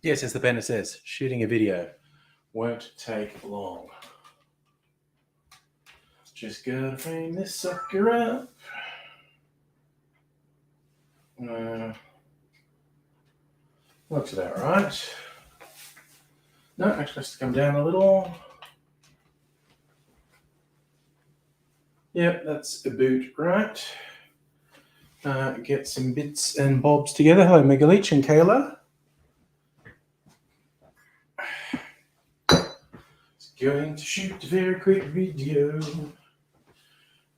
Yes, as the banner says, shooting a video won't take long. Just gotta frame this sucker up. Looks about right. No, actually has to come down a little. Yep, that's about right. Get some bits and bobs together. Hello, Megalich and Kayla. Going to shoot a very quick video.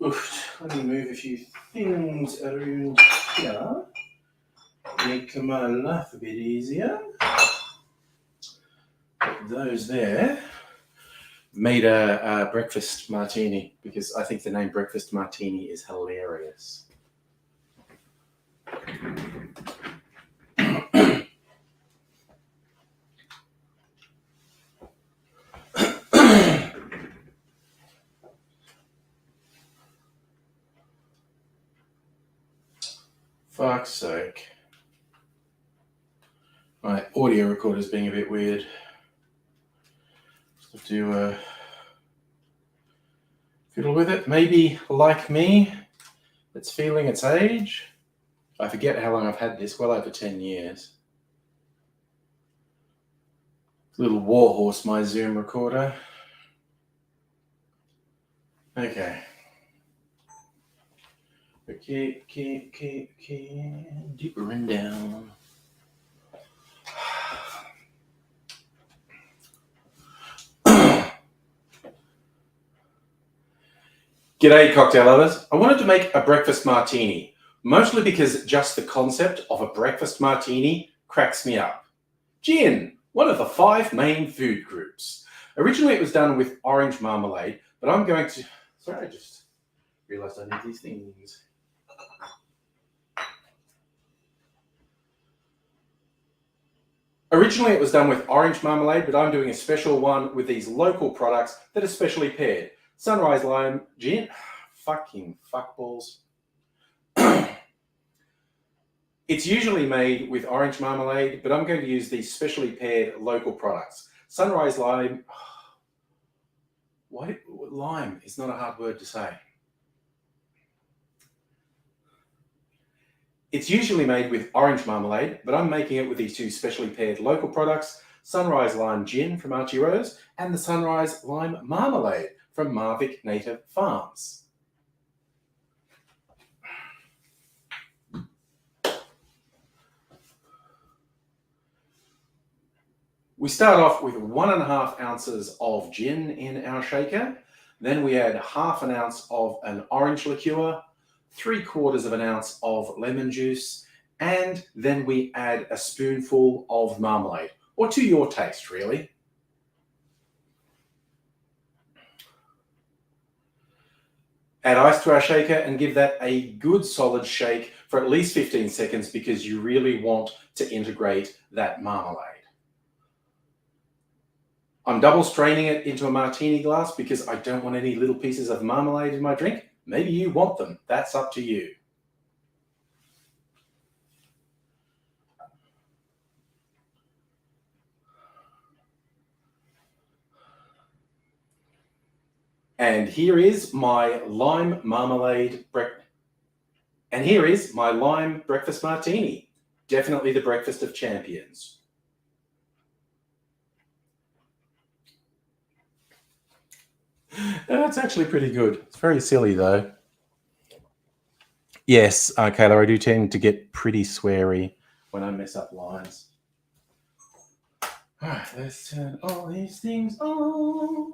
Oof, let me move a few things around here. Make my life a bit easier. Put those there. Made a breakfast martini because I think the name breakfast martini is hilarious. Fuck's sake. My audio recorder's being a bit weird. Just have to fiddle with it. Maybe, like me, it's feeling its age. I forget how long I've had this, well over 10 years. Little warhorse, my Zoom recorder. Okay. Okay. Deeper and down. G'day, cocktail lovers. I wanted to make a breakfast martini, mostly because just the concept of a breakfast martini cracks me up. Gin, one of the 5 main food groups. Originally it was done with orange marmalade, but I'm going to... Sorry, I just realized I need these things. Originally it was done with orange marmalade, but I'm doing a special one with these local products that are specially paired. Sunrise lime gin. Fucking fuckballs. It's usually made with orange marmalade, but I'm going to use these specially paired local products. Sunrise lime. Why? Lime is not a hard word to say. It's usually made with orange marmalade, but I'm making it with these 2 specially paired local products, Sunrise Lime Gin from Archie Rose and the Sunrise Lime Marmalade from Marvick Native Farms. We start off with 1.5 ounces of gin in our shaker. Then we add 1/2 ounce of an orange liqueur, 3/4 ounce of lemon juice, and then we add a spoonful of marmalade, or to your taste, really. Add ice to our shaker and give that a good solid shake for at least 15 seconds because you really want to integrate that marmalade. I'm double straining it into a martini glass because I don't want any little pieces of marmalade in my drink. Maybe you want them. That's up to you. And here is my lime marmalade and here is my lime breakfast martini. Definitely the breakfast of champions. That's actually pretty good. It's very silly though. Yes, Kayla, I do tend to get pretty sweary when I mess up lines. All right, let's turn all these things off.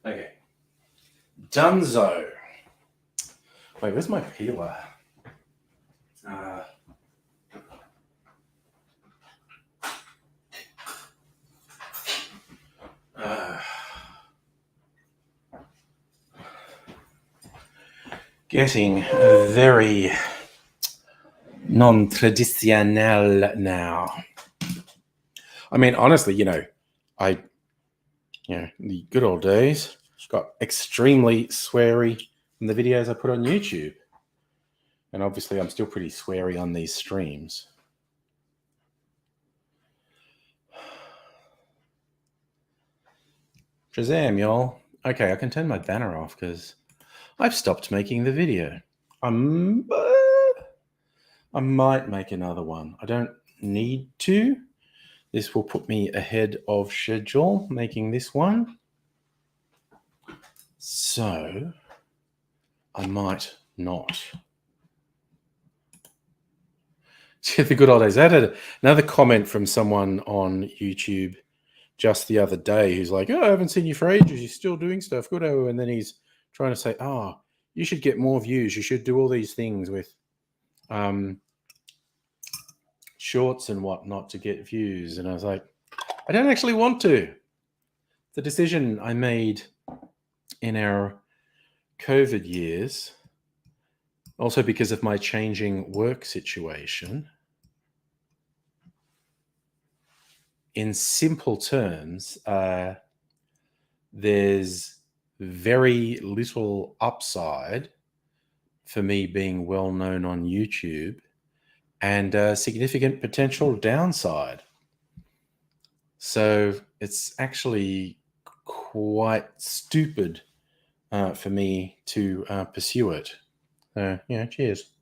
Okay. Dunzo. Wait, where's my peeler? Getting very non-traditionnel now. I mean, honestly, the good old days got extremely sweary in the videos I put on YouTube. And obviously I'm still pretty sweary on these streams. Shazam, y'all. Okay, I can turn my banner off because I've stopped making the video. I might make another one. I don't need to. This will put me ahead of schedule making this one. So I might not. The good old days. I had another comment from someone on YouTube just the other day who's like, "Oh, I haven't seen you for ages. You're still doing stuff. Good." And then he's trying to say, "Oh, you should get more views. You should do all these things with shorts and whatnot to get views." And I was like, I don't actually want to. The decision I made in our COVID years, also because of my changing work situation, in simple terms, there's very little upside for me being well known on YouTube and a significant potential downside. So it's actually quite stupid for me to pursue it. Yeah, cheers.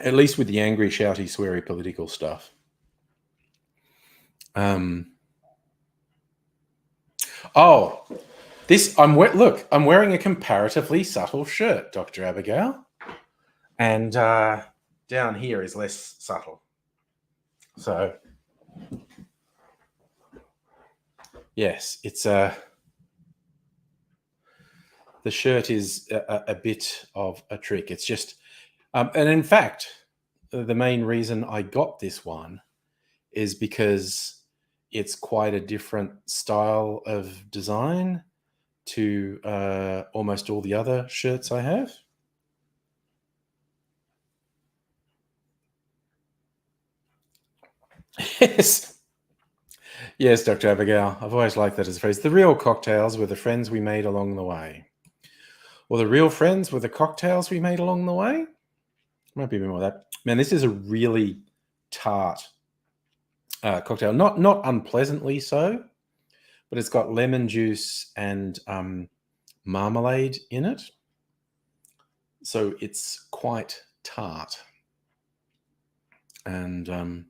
At least with the angry, shouty, sweary political stuff. Oh, I'm wearing a comparatively subtle shirt, Dr. Abigail, and down here is less subtle. So, yes, it's the shirt is a bit of a trick. It's just, and in fact, the main reason I got this one is because it's quite a different style of design to almost all the other shirts I have. Yes, Dr. Abigail. I've always liked that as a phrase. The real cocktails were the friends we made along the way. Or the real friends were the cocktails we made along the way. Might be a bit more of that. Man, this is a really tart cocktail. Not unpleasantly so, but it's got lemon juice and marmalade in it. So it's quite tart. And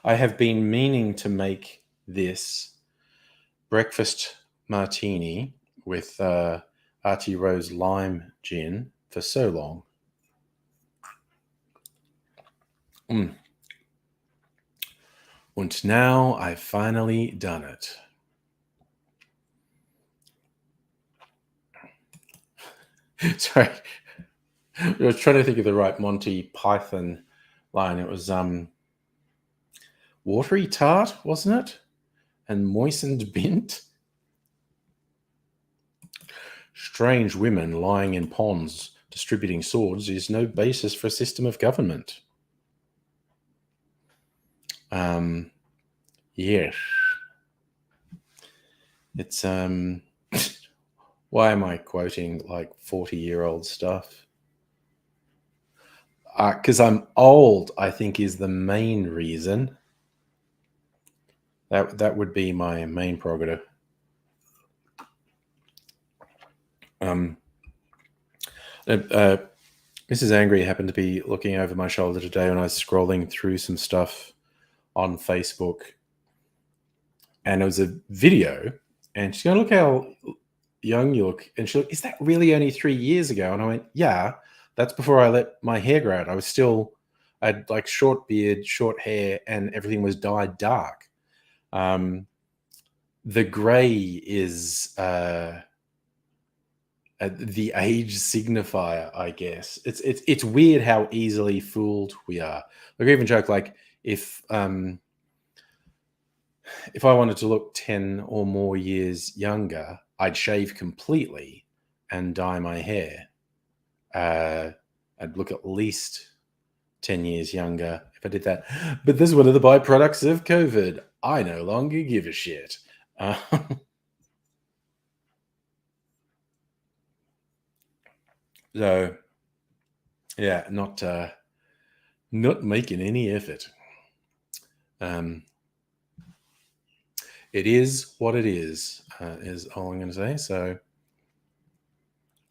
I have been meaning to make this breakfast martini with Artie Rose lime gin for so long. And now I've finally done it. Sorry. I was trying to think of the right Monty Python line. It was watery tart, wasn't it? And moistened bint. Strange women lying in ponds distributing swords is no basis for a system of government. Yes. It's why am I quoting like 40-year-old stuff? Because I'm old, I think, is the main reason. That would be my main prerogative. Mrs. Angry happened to be looking over my shoulder today when I was scrolling through some stuff on Facebook, and it was a video, and she's going, "Look how young you look." And she's like, "Is that really only 3 years ago?" And I went, "Yeah, that's before I let my hair grow out. I had like short beard, short hair, and everything was dyed dark." The gray is the age signifier, I guess. It's weird how easily fooled we are. Like, I even joke, like, if I wanted to look 10 or more years younger, I'd shave completely and dye my hair. I'd look at least 10 years younger if I did that. But this is one of the byproducts of COVID. I no longer give a shit. So Yeah, not making any effort. It is what it is all I'm going to say. So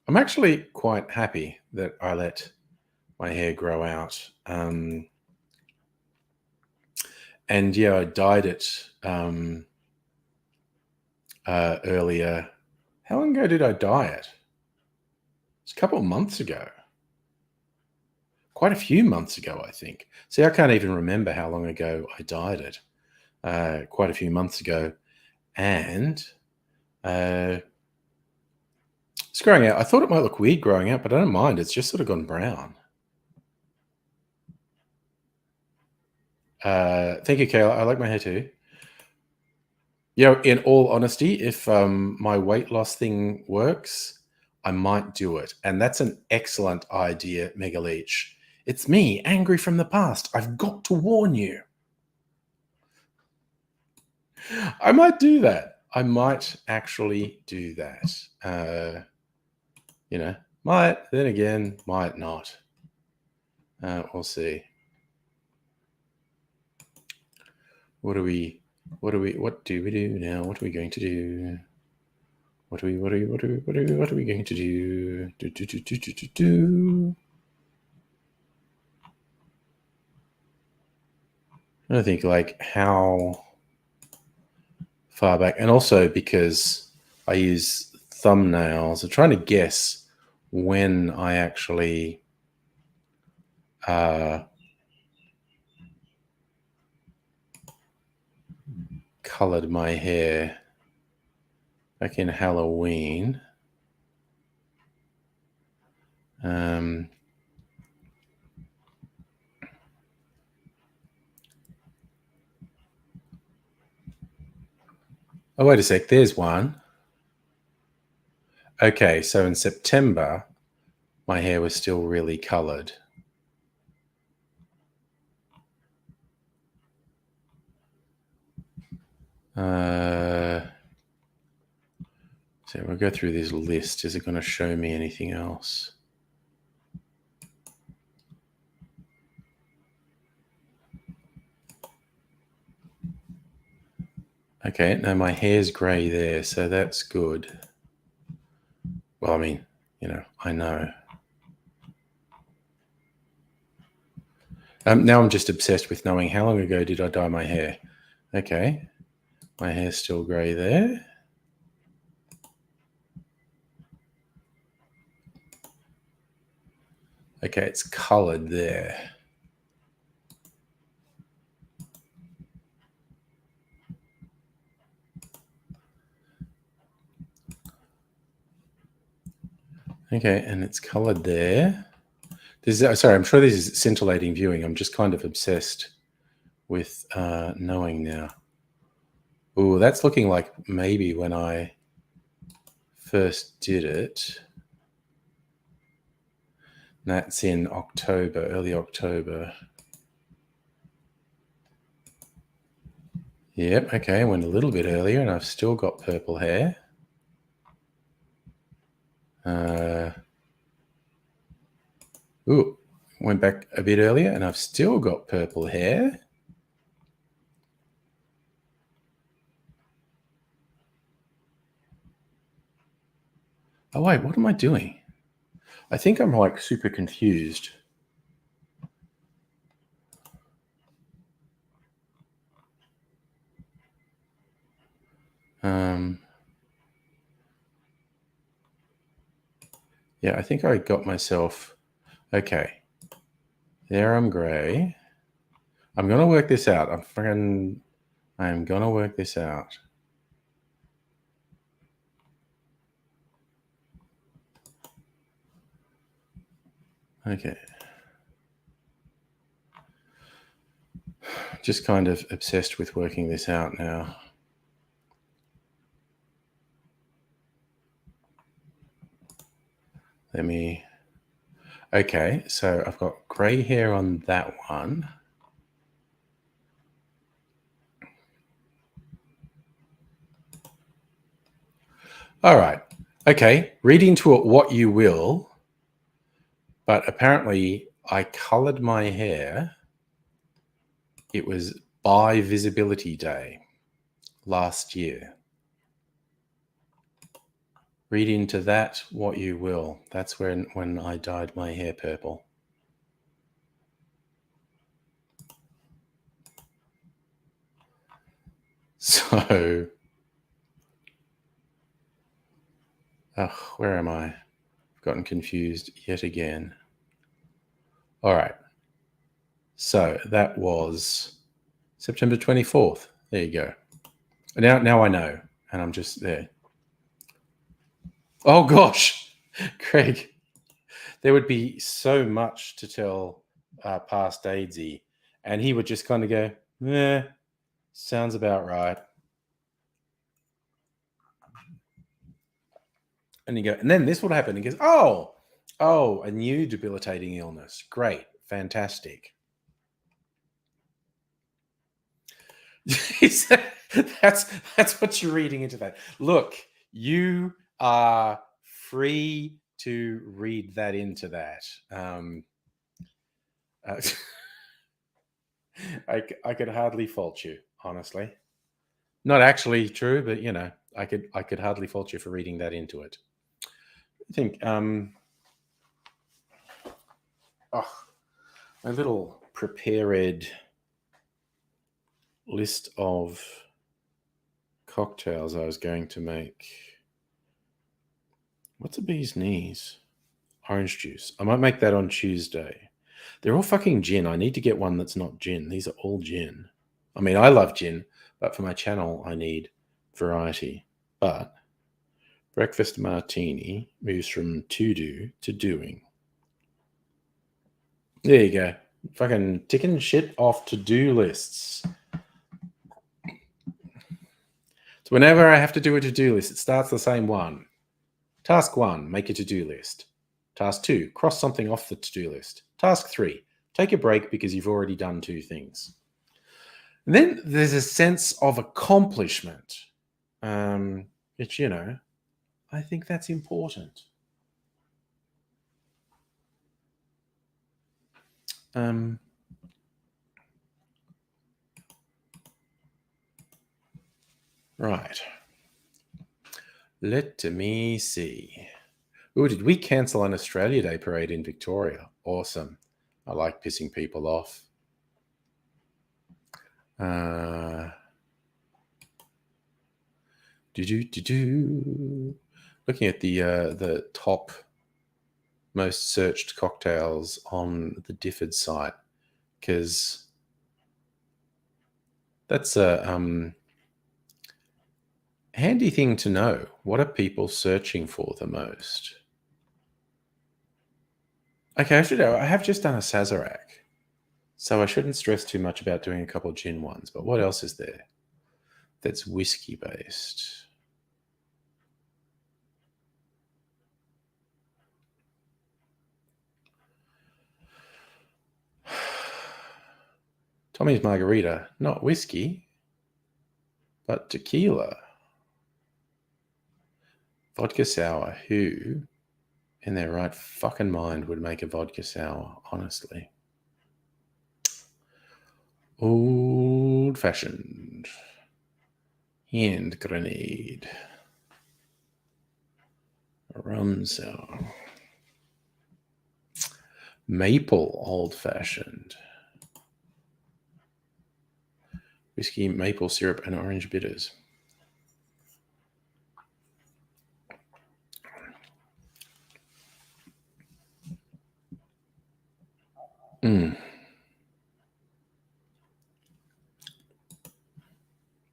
I'm actually quite happy that I let my hair grow out. And yeah, I dyed it earlier. How long ago did I dye it? It's a couple of months ago. Quite a few months ago, I think. See, I can't even remember how long ago I dyed it. Quite a few months ago. And it's growing out. I thought it might look weird growing out, but I don't mind. It's just sort of gone brown. Thank you, Kayla. I like my hair too. In all honesty, if my weight loss thing works, I might do it. And that's an excellent idea, Mega Leech. It's me, angry from the past. I've got to warn you. I might do that. I might actually do that. Might, then again, might not. We'll see. What do we do now? What are we going to do? What are we going to do? I think like how far back, and also because I use thumbnails, I'm trying to guess when I actually colored my hair back in Halloween. Oh, wait a sec. There's one. Okay, so in September, my hair was still really colored. So we'll go through this list. Is it going to show me anything else? Okay, no, my hair's grey there, so that's good. Well, I mean, I know. Now I'm just obsessed with knowing how long ago did I dye my hair. Okay, my hair's still grey there. Okay, it's coloured there. Okay, and it's coloured there. Sorry, I'm sure this is scintillating viewing. I'm just kind of obsessed with knowing now. Oh, that's looking like maybe when I first did it. That's in October, early October. Yep, okay, I went a little bit earlier and I've still got purple hair. Went back a bit earlier and I've still got purple hair. Oh, wait, what am I doing? I think I'm like super confused. Yeah, I think I got myself. Okay. There I'm grey. I'm going to work this out. I'm going to work this out. Okay. Just kind of obsessed with working this out now. Okay, so I've got grey hair on that one. All right. Okay, read into it what you will. But apparently I coloured my hair. It was by Visibility Day last year. Read into that what you will. That's when I dyed my hair purple. So, where am I? I've gotten confused yet again. All right. So that was September 24th. There you go. Now I know, and I'm just there. Oh gosh, Craig, there would be so much to tell past Aidsy, and he would just kind of go, "Yeah, sounds about right." And you go, and then this would happen. He goes, "Oh, a new debilitating illness. Great, fantastic." That's what you're reading into that. Look, you are free to read that into that. Uh, I could hardly fault you, honestly. Not actually true, but I could hardly fault you for reading that into it. I think my little prepared list of cocktails I was going to make. What's a bee's knees? Orange juice. I might make that on Tuesday. They're all fucking gin. I need to get one that's not gin. These are all gin. I mean, I love gin, but for my channel, I need variety. But breakfast martini moves from to do to doing. There you go. Fucking ticking shit off to-do lists. So whenever I have to do a to-do list, it starts the same one. Task 1, make a to-do list. Task 2, cross something off the to-do list. Task 3, take a break because you've already done 2 things. And then there's a sense of accomplishment, which, I think that's important. Right. Let me see. Oh, did we cancel an Australia Day parade in Victoria? Awesome. I like pissing people off. Looking at the top most searched cocktails on the Difford site, because that's a handy thing to know. What are people searching for the most? Okay, I have just done a Sazerac, so I shouldn't stress too much about doing a couple of gin ones. But what else is there that's whiskey based? Tommy's Margarita, not whiskey, but tequila. Vodka sour. Who in their right fucking mind would make a vodka sour, honestly? Old fashioned. Hand grenade. Rum sour. Maple old fashioned. Whiskey, maple syrup, and orange bitters.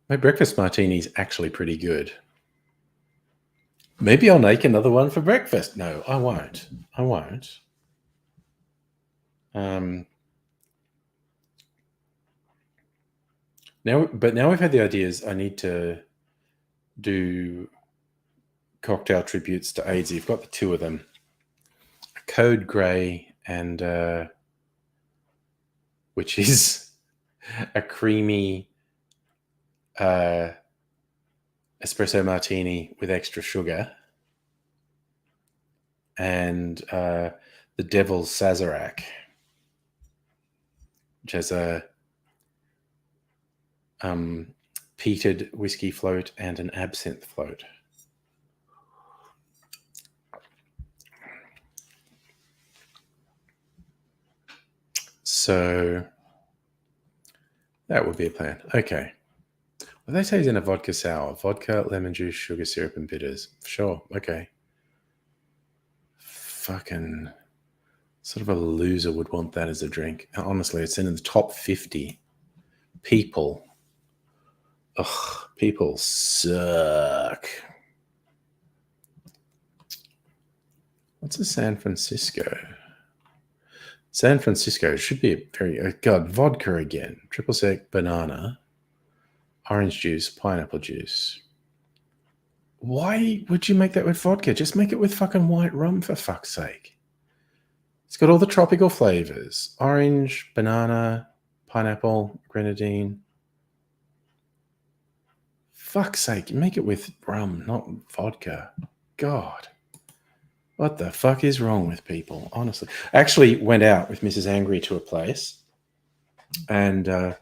My breakfast martini is actually pretty good. Maybe I'll make another one for breakfast. No, I won't. Now we've had the ideas. I need to do cocktail tributes to AIDS. You've got the 2 of them, Code Grey and which is a creamy espresso martini with extra sugar, and the Devil's Sazerac, which has a peated whiskey float and an absinthe float. So that would be a plan. Okay. Well, they say it's in a vodka sour. Vodka, lemon juice, sugar syrup, and bitters. Sure. Okay. Fucking sort of a loser would want that as a drink. Honestly, it's in the top 50 people. Ugh, people suck. What's a San Francisco? San Francisco should be a very... God, vodka again. Triple sec, banana, orange juice, pineapple juice. Why would you make that with vodka? Just make it with fucking white rum, for fuck's sake. It's got all the tropical flavors. Orange, banana, pineapple, grenadine. Fuck's sake, make it with rum, not vodka. God. What the fuck is wrong with people, honestly? I actually went out with Mrs. Angry to a place, and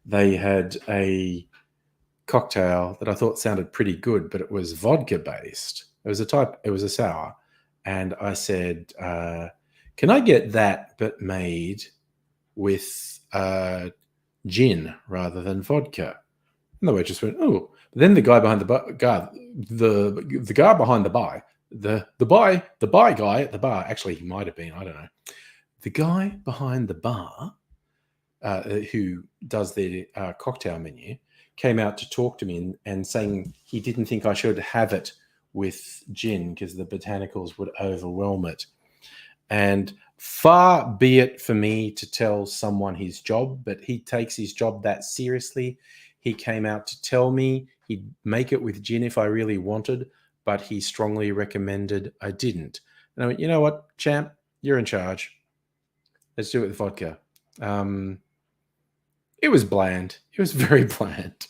they had a cocktail that I thought sounded pretty good, but it was vodka based. It was a sour. And I said, can I get that but made with gin rather than vodka? And the waitress went, oh. But then the guy behind the bar, the guy behind the bar, the bar guy at the bar, actually he might have been, I don't know. The guy behind the bar who does the cocktail menu came out to talk to me and saying he didn't think I should have it with gin because the botanicals would overwhelm it. And far be it for me to tell someone his job, but he takes his job that seriously. He came out to tell me he'd make it with gin if I really wanted, but he strongly recommended I didn't. And I went, you know what, champ, you're in charge. Let's do it with vodka. It was bland. It was very bland.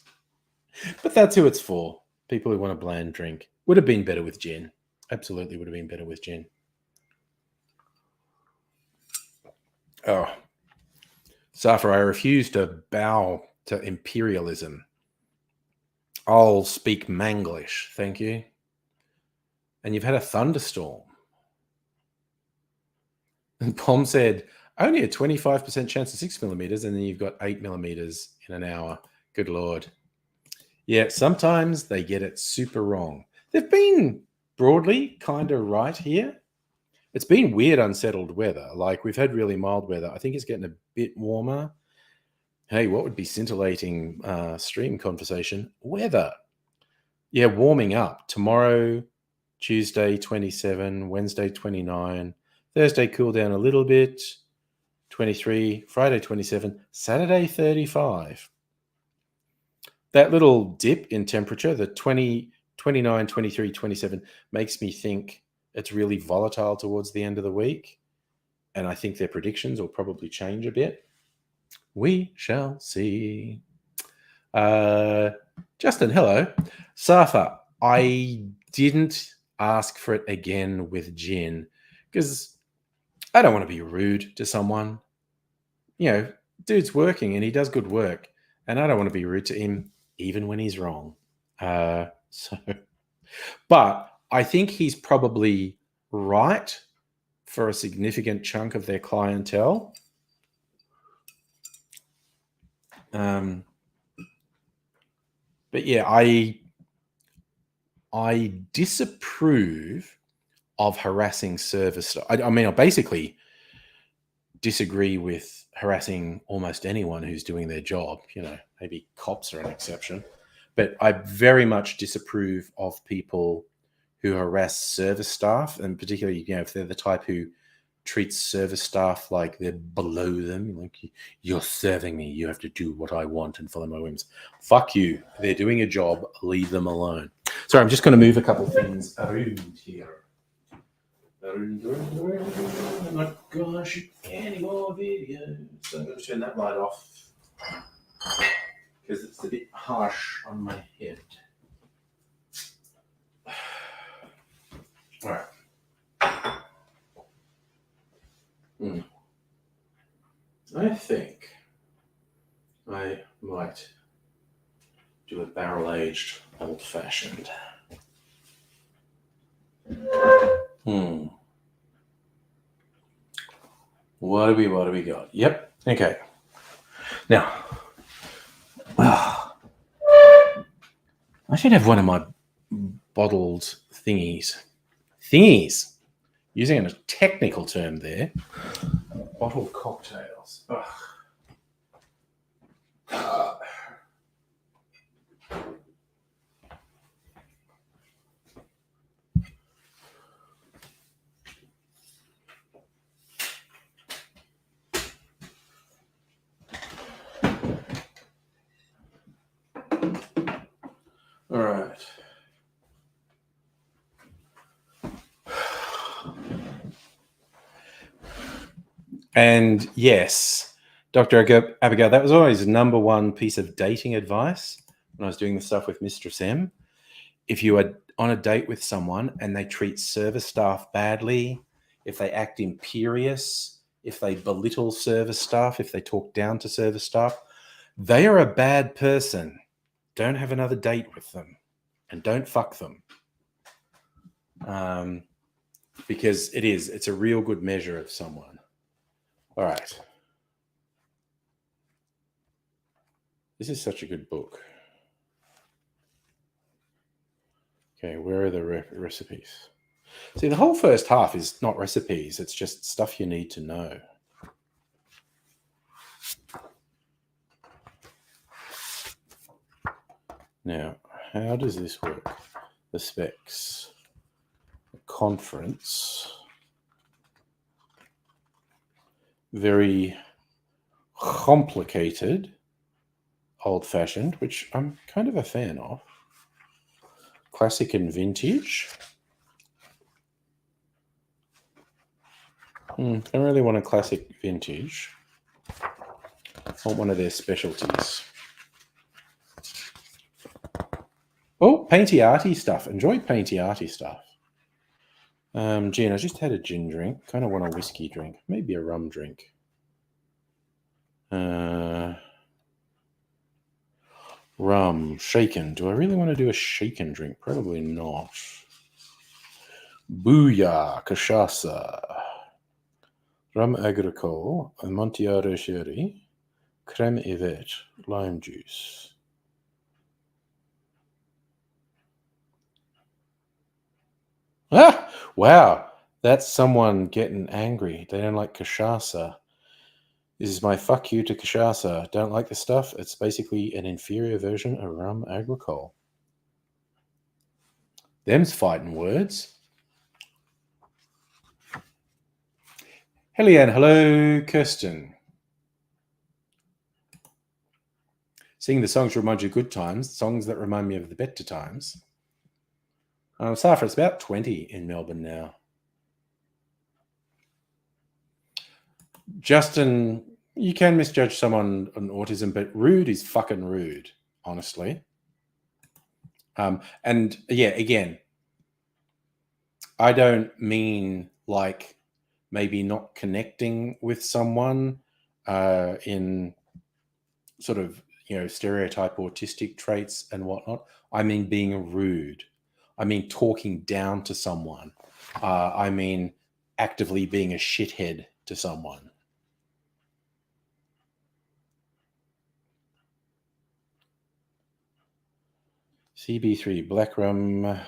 But that's who it's for. People who want a bland drink. Would have been better with gin. Absolutely would have been better with gin. Oh. Safra, I refuse to bow to imperialism. I'll speak Manglish, thank you. And you've had a thunderstorm. And Pom said, only a 25% chance of 6 millimeters, and then you've got 8 millimeters in an hour. Good Lord. Yeah, sometimes they get it super wrong. They've been broadly kind of right here. It's been weird, unsettled weather. Like, we've had really mild weather. I think it's getting a bit warmer. Hey, what would be scintillating stream conversation? Weather. Yeah, warming up. Tomorrow, Tuesday, 27, Wednesday, 29, Thursday, cool down a little bit, 23, Friday, 27, Saturday, 35. That little dip in temperature, the 20, 29, 23, 27, makes me think it's really volatile towards the end of the week. And I think their predictions will probably change a bit. We shall see. Justin, hello. Safa, I didn't ask for it again with gin because I don't want to be rude to someone. You know, dude's working and he does good work, and I don't want to be rude to him even when he's wrong. But I think he's probably right for a significant chunk of their clientele. But yeah, I disapprove of harassing service staff. I mean, I basically disagree with harassing almost anyone who's doing their job. You know, maybe cops are an exception. But I very much disapprove of people who harass service staff, and particularly, you know, if they're the type who treats service staff like they're below them. Like, you're serving me, you have to do what I want and follow my whims. Fuck you. They're doing a job. Leave them alone. Sorry, I'm just going to move a couple of things around here. I'm not going to shoot any more videos. So I'm going to turn that light off because it's a bit harsh on my head. All right. I think I might do a barrel-aged old-fashioned. What do we got? Yep. Okay. Now, I should have one of my bottled thingies. Using a technical term there. Bottled cocktails. All right. And yes, Dr. Abigail, that was always number one piece of dating advice when I was doing the stuff with Mistress M. If you are on a date with someone and they treat service staff badly, if they act imperious, if they belittle service staff, if they talk down to service staff, they are a bad person. Don't have another date with them and don't fuck them. Because it's a real good measure of someone. All right. This is such a good book. Okay, where are the recipes? See, the whole first half is not recipes. It's just stuff you need to know. Now, how does this work? The specs. The conference. Very complicated. Old-fashioned, which I'm kind of a fan of. Classic and vintage. Don't really want a classic vintage. I want one of their specialties. Oh, painty arty stuff. Enjoy painty arty stuff. Gin, I just had a gin drink. Kind of want a whiskey drink. Maybe a rum drink. Rum, shaken. Do I really want to do a shaken drink? Probably not. Booyah, cachaça. Rum agricole, Amontillado sherry, creme yvette, lime juice. Ah, wow. That's someone getting angry. They don't like cachaça. This is my fuck you to cachaça. Don't like the stuff? It's basically an inferior version of rum agricole. Them's fighting words. Hellianne, hello, Kirsten. Singing the songs remind you of good times, songs that remind me of the better times. Safra, it's about 20 in Melbourne now. Justin, you can misjudge someone on autism, but rude is fucking rude, honestly. And yeah, again, I don't mean like maybe not connecting with someone in sort of, stereotype autistic traits and whatnot. I mean being rude. I mean talking down to someone. I mean actively being a shithead to someone. CB3, black rum,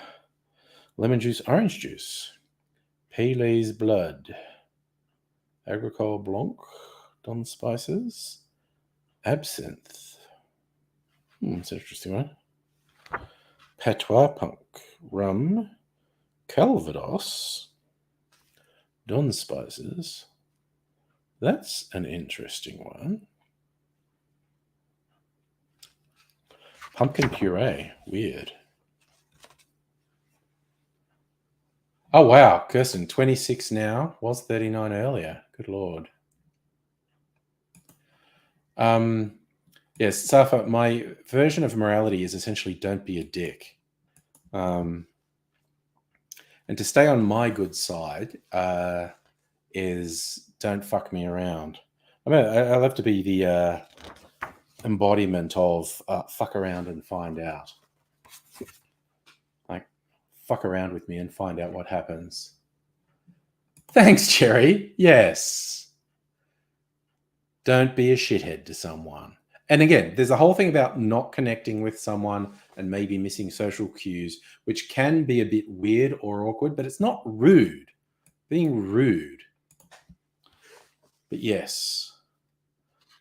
lemon juice, orange juice, Pele's blood, agricole blanc, Don spices, absinthe. It's an interesting one. Patois punk, rum, Calvados, Don spices. That's an interesting one. Pumpkin puree, weird. Oh, wow, Kirsten, 26 now, was 39 earlier. Good Lord. Yes, Safa, my version of morality is essentially don't be a dick. And to stay on my good side is don't fuck me around. I mean, I'll have to be the embodiment of fuck around and find out. Like, fuck around with me and find out what happens. Thanks, Cherry. Yes. Don't be a shithead to someone. And again, there's a whole thing about not connecting with someone and maybe missing social cues, which can be a bit weird or awkward, but it's not rude. Being rude. But yes,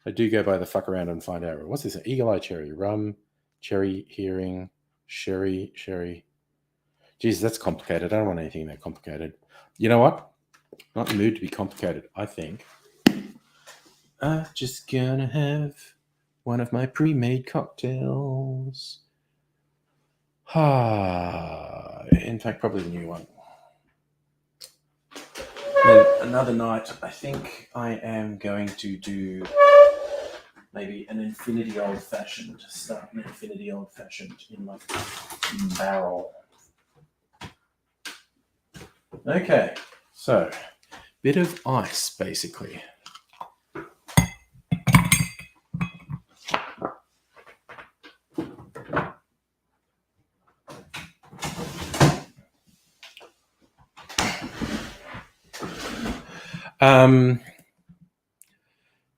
I do go by the fuck around and find out. What's this? Eagle Eye Cherry, rum, cherry, hearing, sherry. Jeez, that's complicated. I don't want anything that complicated. You know what? Not in the mood to be complicated, I think. I'm just gonna have one of my pre-made cocktails. In fact, probably the new one. Then another night, I think I am going to do maybe an infinity old-fashioned. Start an infinity old-fashioned in my barrel. Okay, so bit of ice, basically.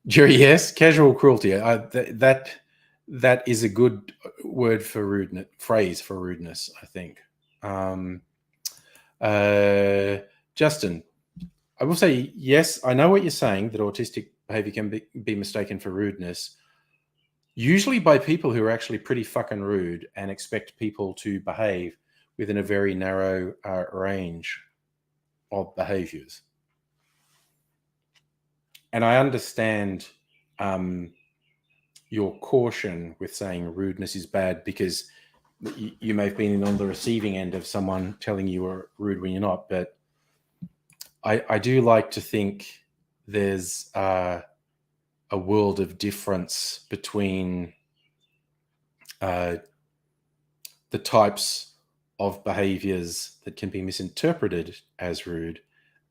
Jerry, yes, casual cruelty. That is a good word for rudeness, phrase for rudeness, I think. Justin, I will say, yes, I know what you're saying, that autistic behavior can be mistaken for rudeness, usually by people who are actually pretty fucking rude and expect people to behave within a very narrow range of behaviors. And I understand your caution with saying rudeness is bad, because you may have been on the receiving end of someone telling you are rude when you're not. But I do like to think there's a world of difference between the types of behaviors that can be misinterpreted as rude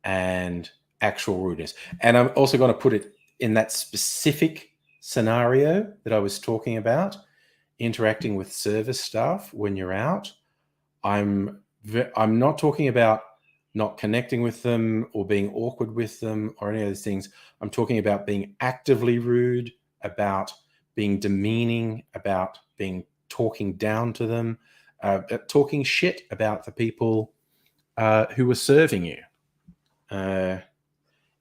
and actual rudeness. And I'm also going to put it in that specific scenario that I was talking about, interacting with service staff when you're out. I'm not talking about not connecting with them or being awkward with them or any of those things. I'm talking about being actively rude, about being demeaning, about talking down to them, talking shit about the people who were serving you.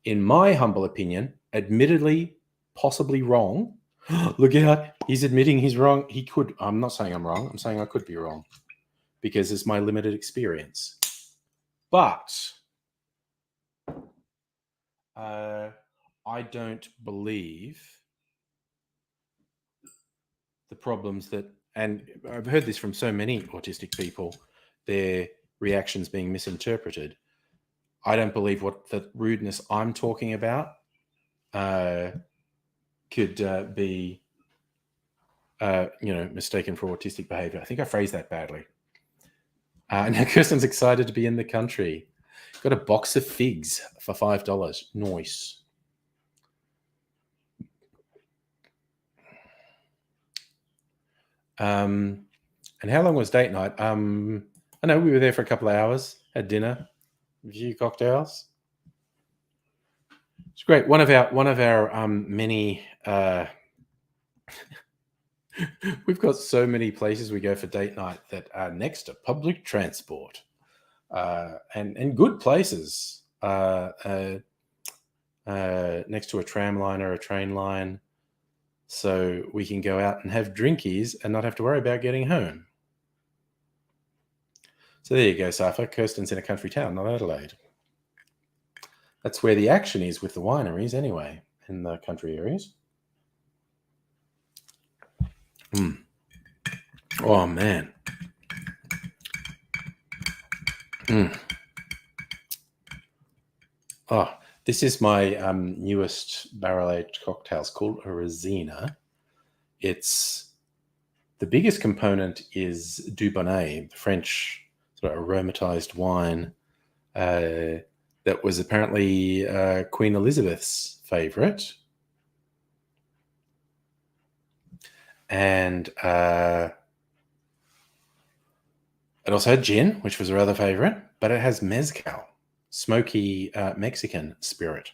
In my humble opinion, admittedly, possibly wrong. Look out, he's admitting he's wrong. He could. I'm not saying I'm wrong. I'm saying I could be wrong because it's my limited experience. But I don't believe the problems that, and I've heard this from so many autistic people, their reactions being misinterpreted. I don't believe what the rudeness I'm talking about could be, mistaken for autistic behavior. I think I phrased that badly. Now Kirsten's excited to be in the country. Got a box of figs for $5. Nice. And how long was date night? I know we were there for a couple of hours, had dinner, a few cocktails. It's great. One of our many. We've got so many places we go for date night that are next to public transport, and good places. Next to a tram line or a train line, so we can go out and have drinkies and not have to worry about getting home. So there you go, Safa. Kirsten's in a country town, not Adelaide. That's where the action is with the wineries anyway, in the country areas. Oh, man. Oh, this is my newest barrel-aged cocktail. It's called a Resina. It's the biggest component is Dubonnet, the French sort of aromatized wine. that was apparently Queen Elizabeth's favourite. And it also had gin, which was her other favourite, but it has mezcal, smoky Mexican spirit.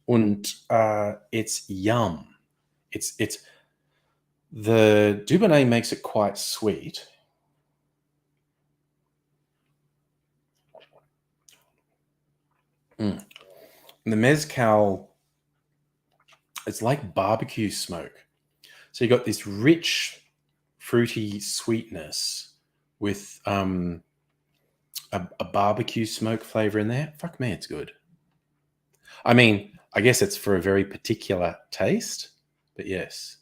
And it's yum. It's the Dubonnet makes it quite sweet. And the mezcal, it's like barbecue smoke. So you got this rich, fruity sweetness with a barbecue smoke flavor in there. Fuck me, it's good. I mean, I guess it's for a very particular taste, but yes.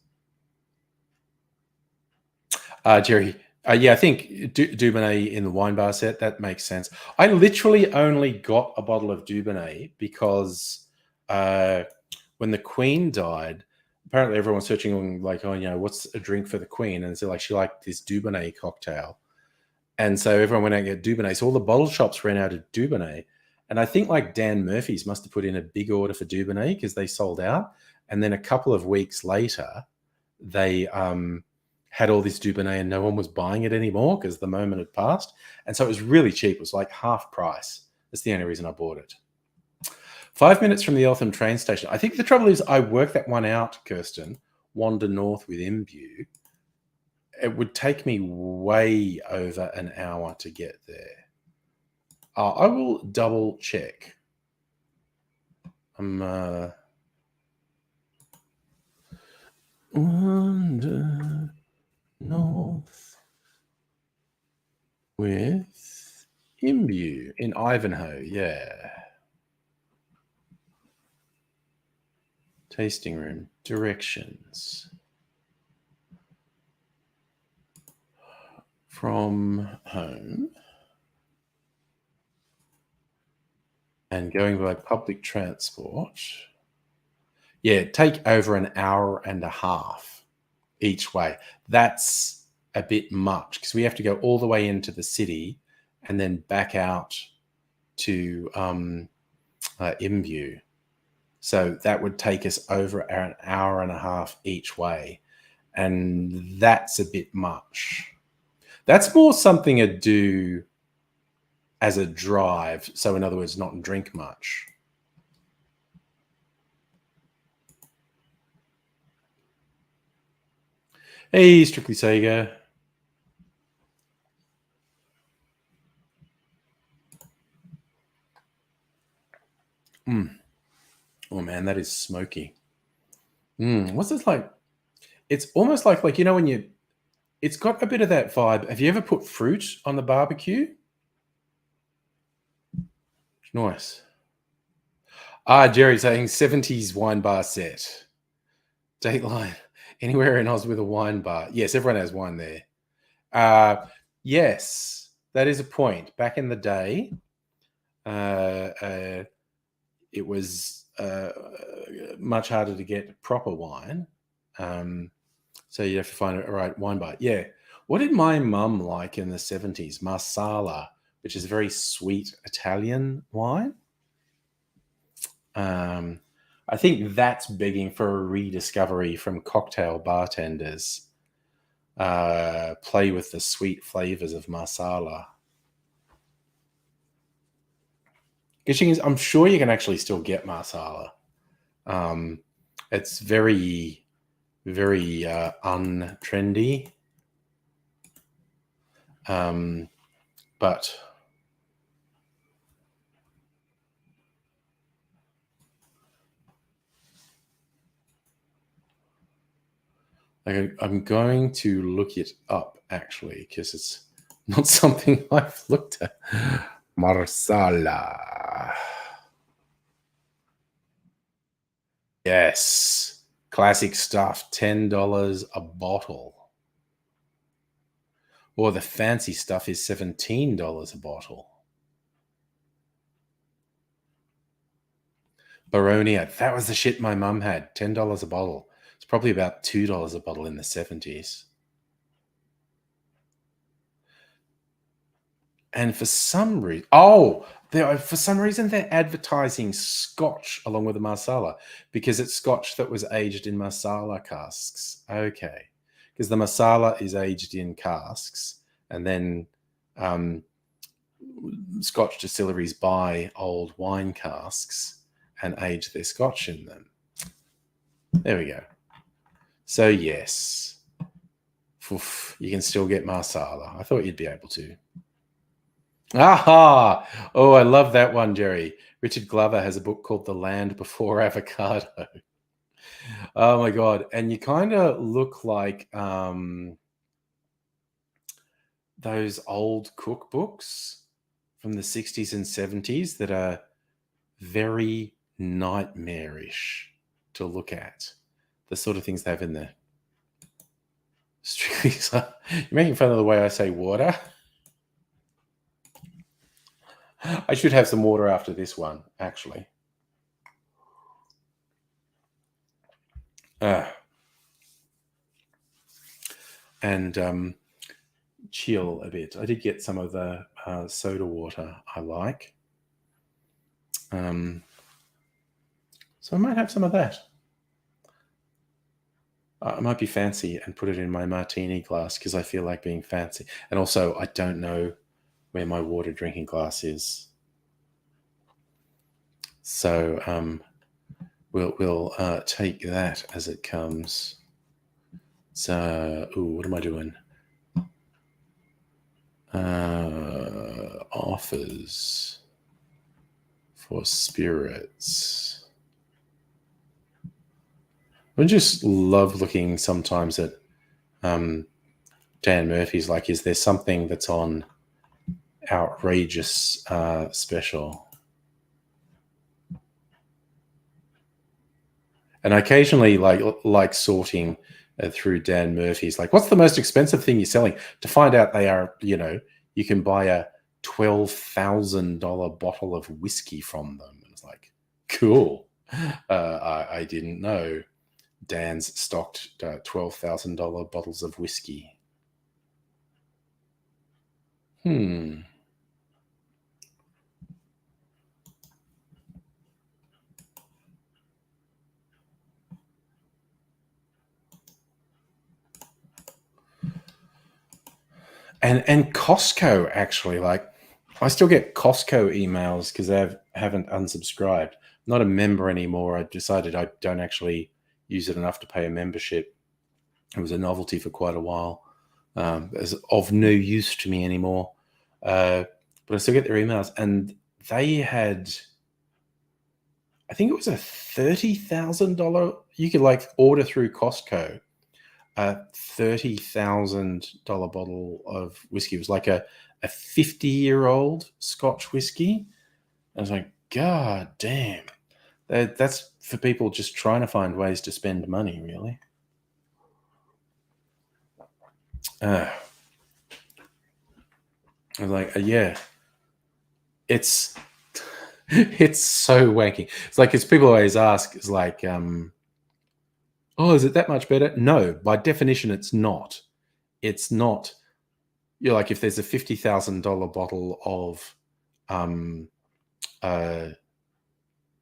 Jerry, yeah, I think Dubonnet in the wine bar set, that makes sense. I literally only got a bottle of Dubonnet because when the Queen died, apparently everyone's searching on like, oh, what's a drink for the Queen? And so like she liked this Dubonnet cocktail. And so everyone went out and got Dubonnet. So all the bottle shops ran out of Dubonnet. And I think like Dan Murphy's must have put in a big order for Dubonnet because they sold out. And then a couple of weeks later, they had all this Dubonnet and no one was buying it anymore because the moment had passed. And so it was really cheap. It was like half price. That's the only reason I bought it. 5 minutes from the Eltham train station. I think the trouble is I worked that one out, Kirsten, wander north with Imbue. It would take me way over an hour to get there. I will double check. I'm wander north with Imbue in Ivanhoe, yeah. Tasting room, directions. From home and going by public transport. Yeah, take over an hour and a half each way. That's a bit much because we have to go all the way into the city and then back out to Imbue. So that would take us over an hour and a half each way. And that's a bit much. That's more something I'd do as a drive. So in other words, not drink much. Hey, Strictly Sega. Oh man, that is smoky. What's this like? It's almost like when it's got a bit of that vibe. Have you ever put fruit on the barbecue? Nice. Jerry's saying 70s wine bar set. Dateline. Anywhere in Oz with a wine bar. Yes, everyone has wine there. Yes, that is a point. Back in the day, it was much harder to get proper wine. So you have to find a right wine bar. Yeah. What did my mum like in the 70s? Marsala, which is a very sweet Italian wine. I think that's begging for a rediscovery from cocktail bartenders. Play with the sweet flavors of Marsala. I'm sure you can actually still get Marsala. It's very, very untrendy. But I'm going to look it up actually because it's not something I've looked at. Marsala. Yes. Classic stuff. $10 a bottle. Or the fancy stuff is $17 a bottle. Baronia. That was the shit my mum had. $10 a bottle. It's probably about $2 a bottle in the 70s. And for some reason, for some reason they're advertising Scotch along with the Marsala because it's Scotch that was aged in Marsala casks. Okay, because the Marsala is aged in casks, and then Scotch distilleries buy old wine casks and age their Scotch in them. There we go. So yes, oof, you can still get Marsala. I thought you'd be able to. Aha! Oh, I love that one, Jerry. Richard Glover has a book called The Land Before Avocado. Oh my God. And you kind of look like those old cookbooks from the 60s and 70s that are very nightmarish to look at. The sort of things they have in there. Strictly, you're making fun of the way I say water. I should have some water after this one, actually. And chill a bit. I did get some of the soda water I like. So I might have some of that. I might be fancy and put it in my martini glass because I feel like being fancy. And also, I don't know where my water drinking glass is. So we'll take that as it comes. So, what am I doing? Offers for spirits. I just love looking sometimes at Dan Murphy's. Like, is there something that's on outrageous special? And I occasionally like sorting through Dan Murphy's. Like, what's the most expensive thing you're selling? To find out they are, you can buy a $12,000 bottle of whiskey from them. And it's like, cool. I didn't know Dan's stocked $12,000 bottles of whiskey. And Costco, actually, like, I still get Costco emails because they haven't unsubscribed. I'm not a member anymore. I decided I don't actually use it enough to pay a membership. It was a novelty for quite a while. It's of no use to me anymore. But I still get their emails. And they had, I think it was a $30,000. You could order through Costco a $30,000 bottle of whiskey. It was like a 50-year-old Scotch whiskey. I was like, God damn. That's for people just trying to find ways to spend money, really. I was like, yeah. It's so wanky. It's like, as people always ask, it's like, oh, is it that much better? No, by definition, it's not. It's not. You're like, if there's a $50,000 bottle of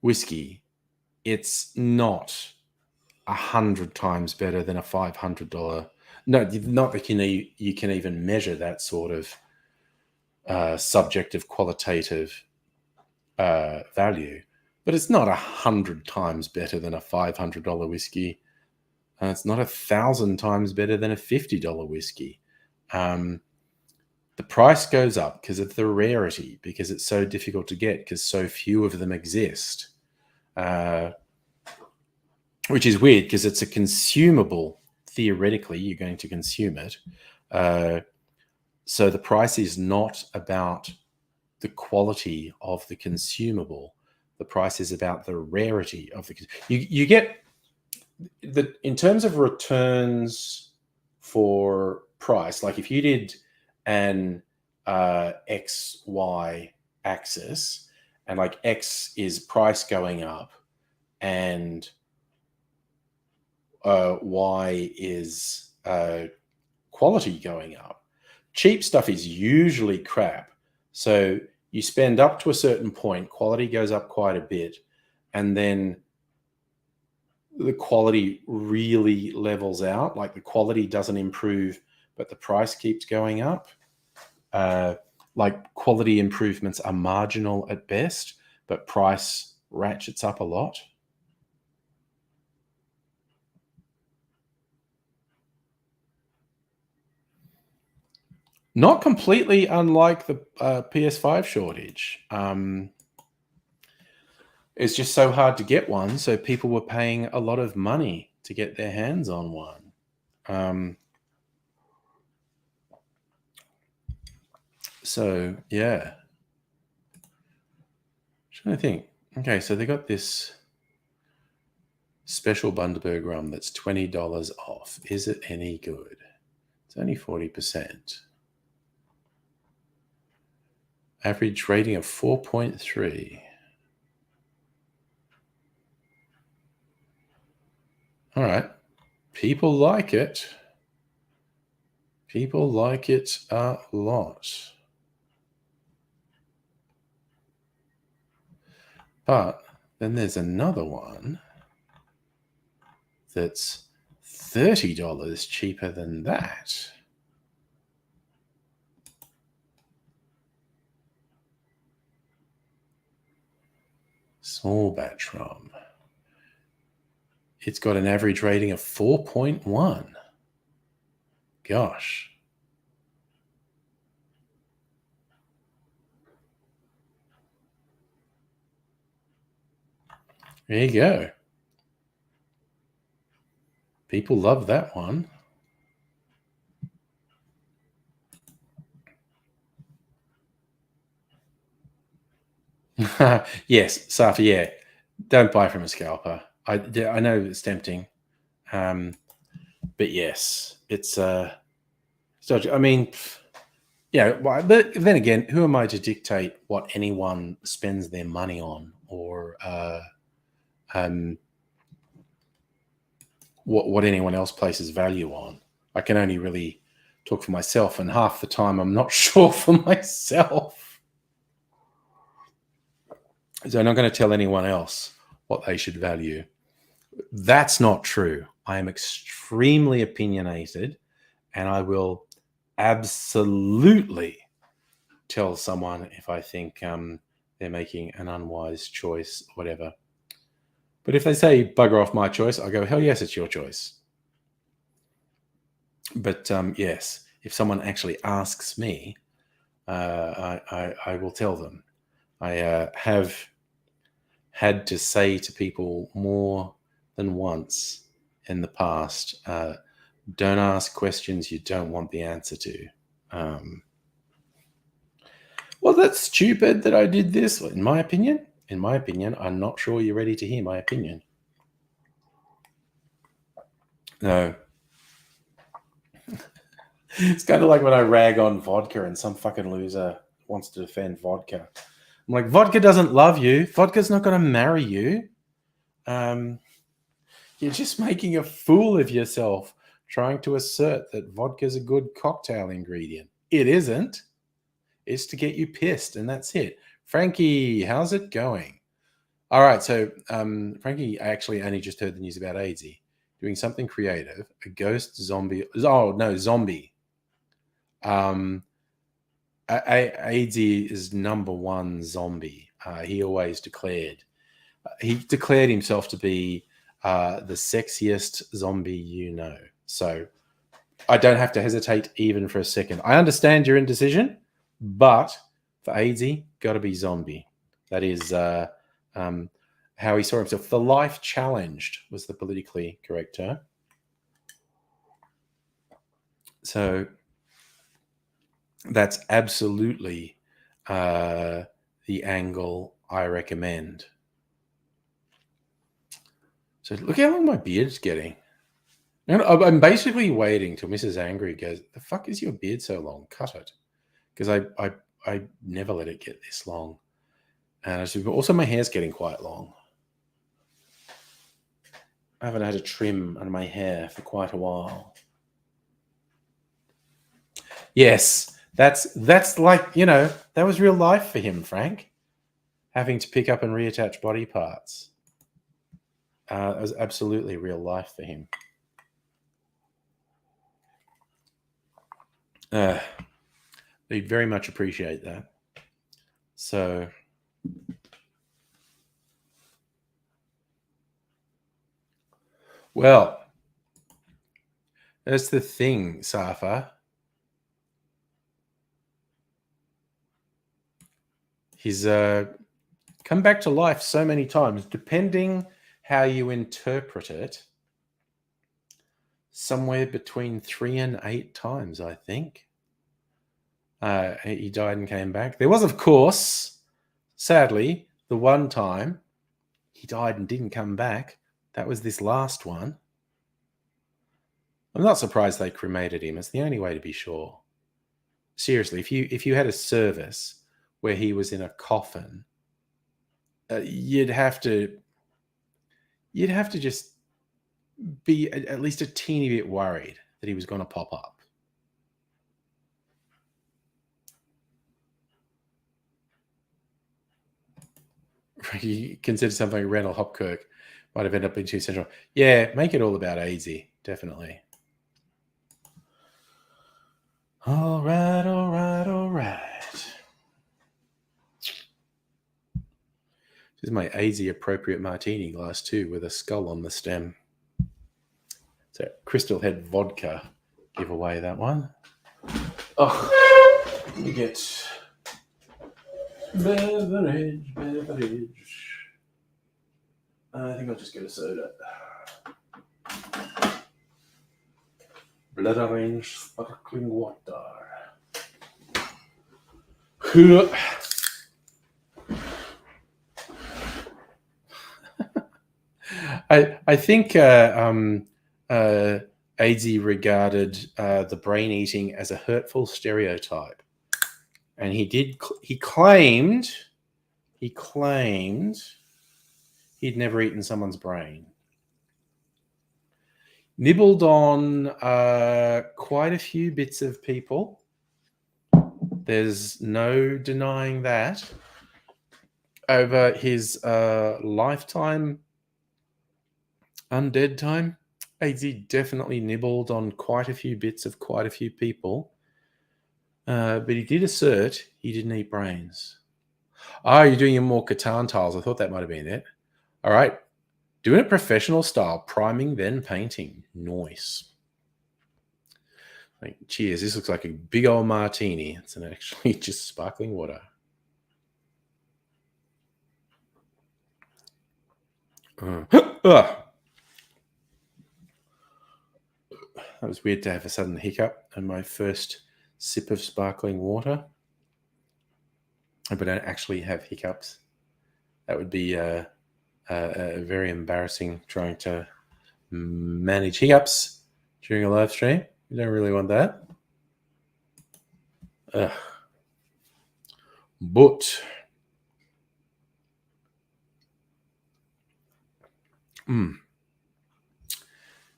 whiskey, it's not 100 times better than a $500. No, not that you can even measure that sort of subjective qualitative value, but it's not 100 times better than a $500 whiskey. It's not 1,000 times better than a $50 whiskey. The price goes up because of the rarity, because it's so difficult to get, because so few of them exist. Which is weird because it's a consumable. Theoretically, you're going to consume it. So the price is not about the quality of the consumable. The price is about the rarity of the. You get in terms of returns for price. Like, if you did an XY axis, and like X is price going up, and Y is quality going up. Cheap stuff is usually crap, So you spend up to a certain point, quality goes up quite a bit, and then the quality really levels out. Like the quality doesn't improve, but the price keeps going up. Like quality improvements are marginal at best, but price ratchets up a lot. Not completely unlike the PS5 shortage. It's just so hard to get one, so people were paying a lot of money to get their hands on one. So yeah, trying to think. Okay, so they got this special Bundaberg rum that's $20 off. Is it any good? It's only 40%. Average rating of 4.3. All right. People like it. People like it a lot. But then there's another one that's $30 cheaper than that. Small batch rum. It's got an average rating of 4.1. Gosh. There you go. People love that one. Yes, Safi, yeah. Don't buy from a scalper. I know it's tempting. But yes, it's so I mean, yeah, but then again, who am I to dictate what anyone spends their money on, or what anyone else places value on? I can only really talk for myself, and half the time I'm not sure for myself. So I'm not going to tell anyone else what they should value. That's not true. I am extremely opinionated, and I will absolutely tell someone if I think they're making an unwise choice, whatever. But if they say bugger off my choice, I go, hell yes, it's your choice. But yes, if someone actually asks me, I will tell them. I have had to say to people more than once in the past, don't ask questions you don't want the answer to. Well, that's stupid that I did this. In my opinion, I'm not sure you're ready to hear my opinion. No. It's kind of like when I rag on vodka and some fucking loser wants to defend vodka. I'm like, vodka doesn't love you. Vodka's not going to marry you. You're just making a fool of yourself trying to assert that vodka's a good cocktail ingredient. It isn't. It's to get you pissed, and that's it. Frankie, how's it going? All right, so Frankie, I actually only just heard the news about AIDSy doing something creative. A ghost zombie. Oh no, zombie. AIDSy is number one zombie. He always declared. He declared himself to be the sexiest zombie you know. So I don't have to hesitate even for a second. I understand your indecision, but for AIDSy, got to be zombie. That is how he saw himself. The life challenged was the politically correct term. So that's absolutely the angle I recommend. So look how long my beard's getting. And I'm basically waiting till Mrs. Angry goes, the fuck is your beard so long? Cut it. Because I never let it get this long. And also my hair's getting quite long. I haven't had a trim on my hair for quite a while. Yes, That's like, that was real life for him, Frank. Having to pick up and reattach body parts. It was absolutely real life for him. We very much appreciate that. So, well, that's the thing, Safa. He's come back to life so many times, depending how you interpret it. Somewhere between 3 and 8 times, I think. He died and came back. There was, of course, sadly, the one time he died and didn't come back. That was this last one. I'm not surprised they cremated him. It's the only way to be sure. Seriously, if you had a service where he was in a coffin, you'd have to just be at least a teeny bit worried that he was going to pop up. You consider something like Randall Hopkirk might have ended up being too central. Yeah, make it all about AZ, definitely. All right. This is my AZ appropriate martini glass too, with a skull on the stem. So Crystal Head vodka giveaway, that one. Oh, let me get beverage. I think I'll just get a soda. Blood orange sparkling water. I think AZ regarded the brain eating as a hurtful stereotype, and he claimed he'd never eaten someone's brain. Nibbled on quite a few bits of people. There's no denying that. Over his lifetime, undead time, AZ definitely nibbled on quite a few bits of quite a few people. But he did assert he didn't eat brains. Oh, you're doing your more Catan tiles. I thought that might have been it. All right. Doing it professional style, priming, then painting. Nice. Cheers. This looks like a big old martini. It's actually just sparkling water. That was weird to have a sudden hiccup on my first sip of sparkling water. But I don't actually have hiccups. That would be very embarrassing, trying to manage hiccups during a live stream. You don't really want that. But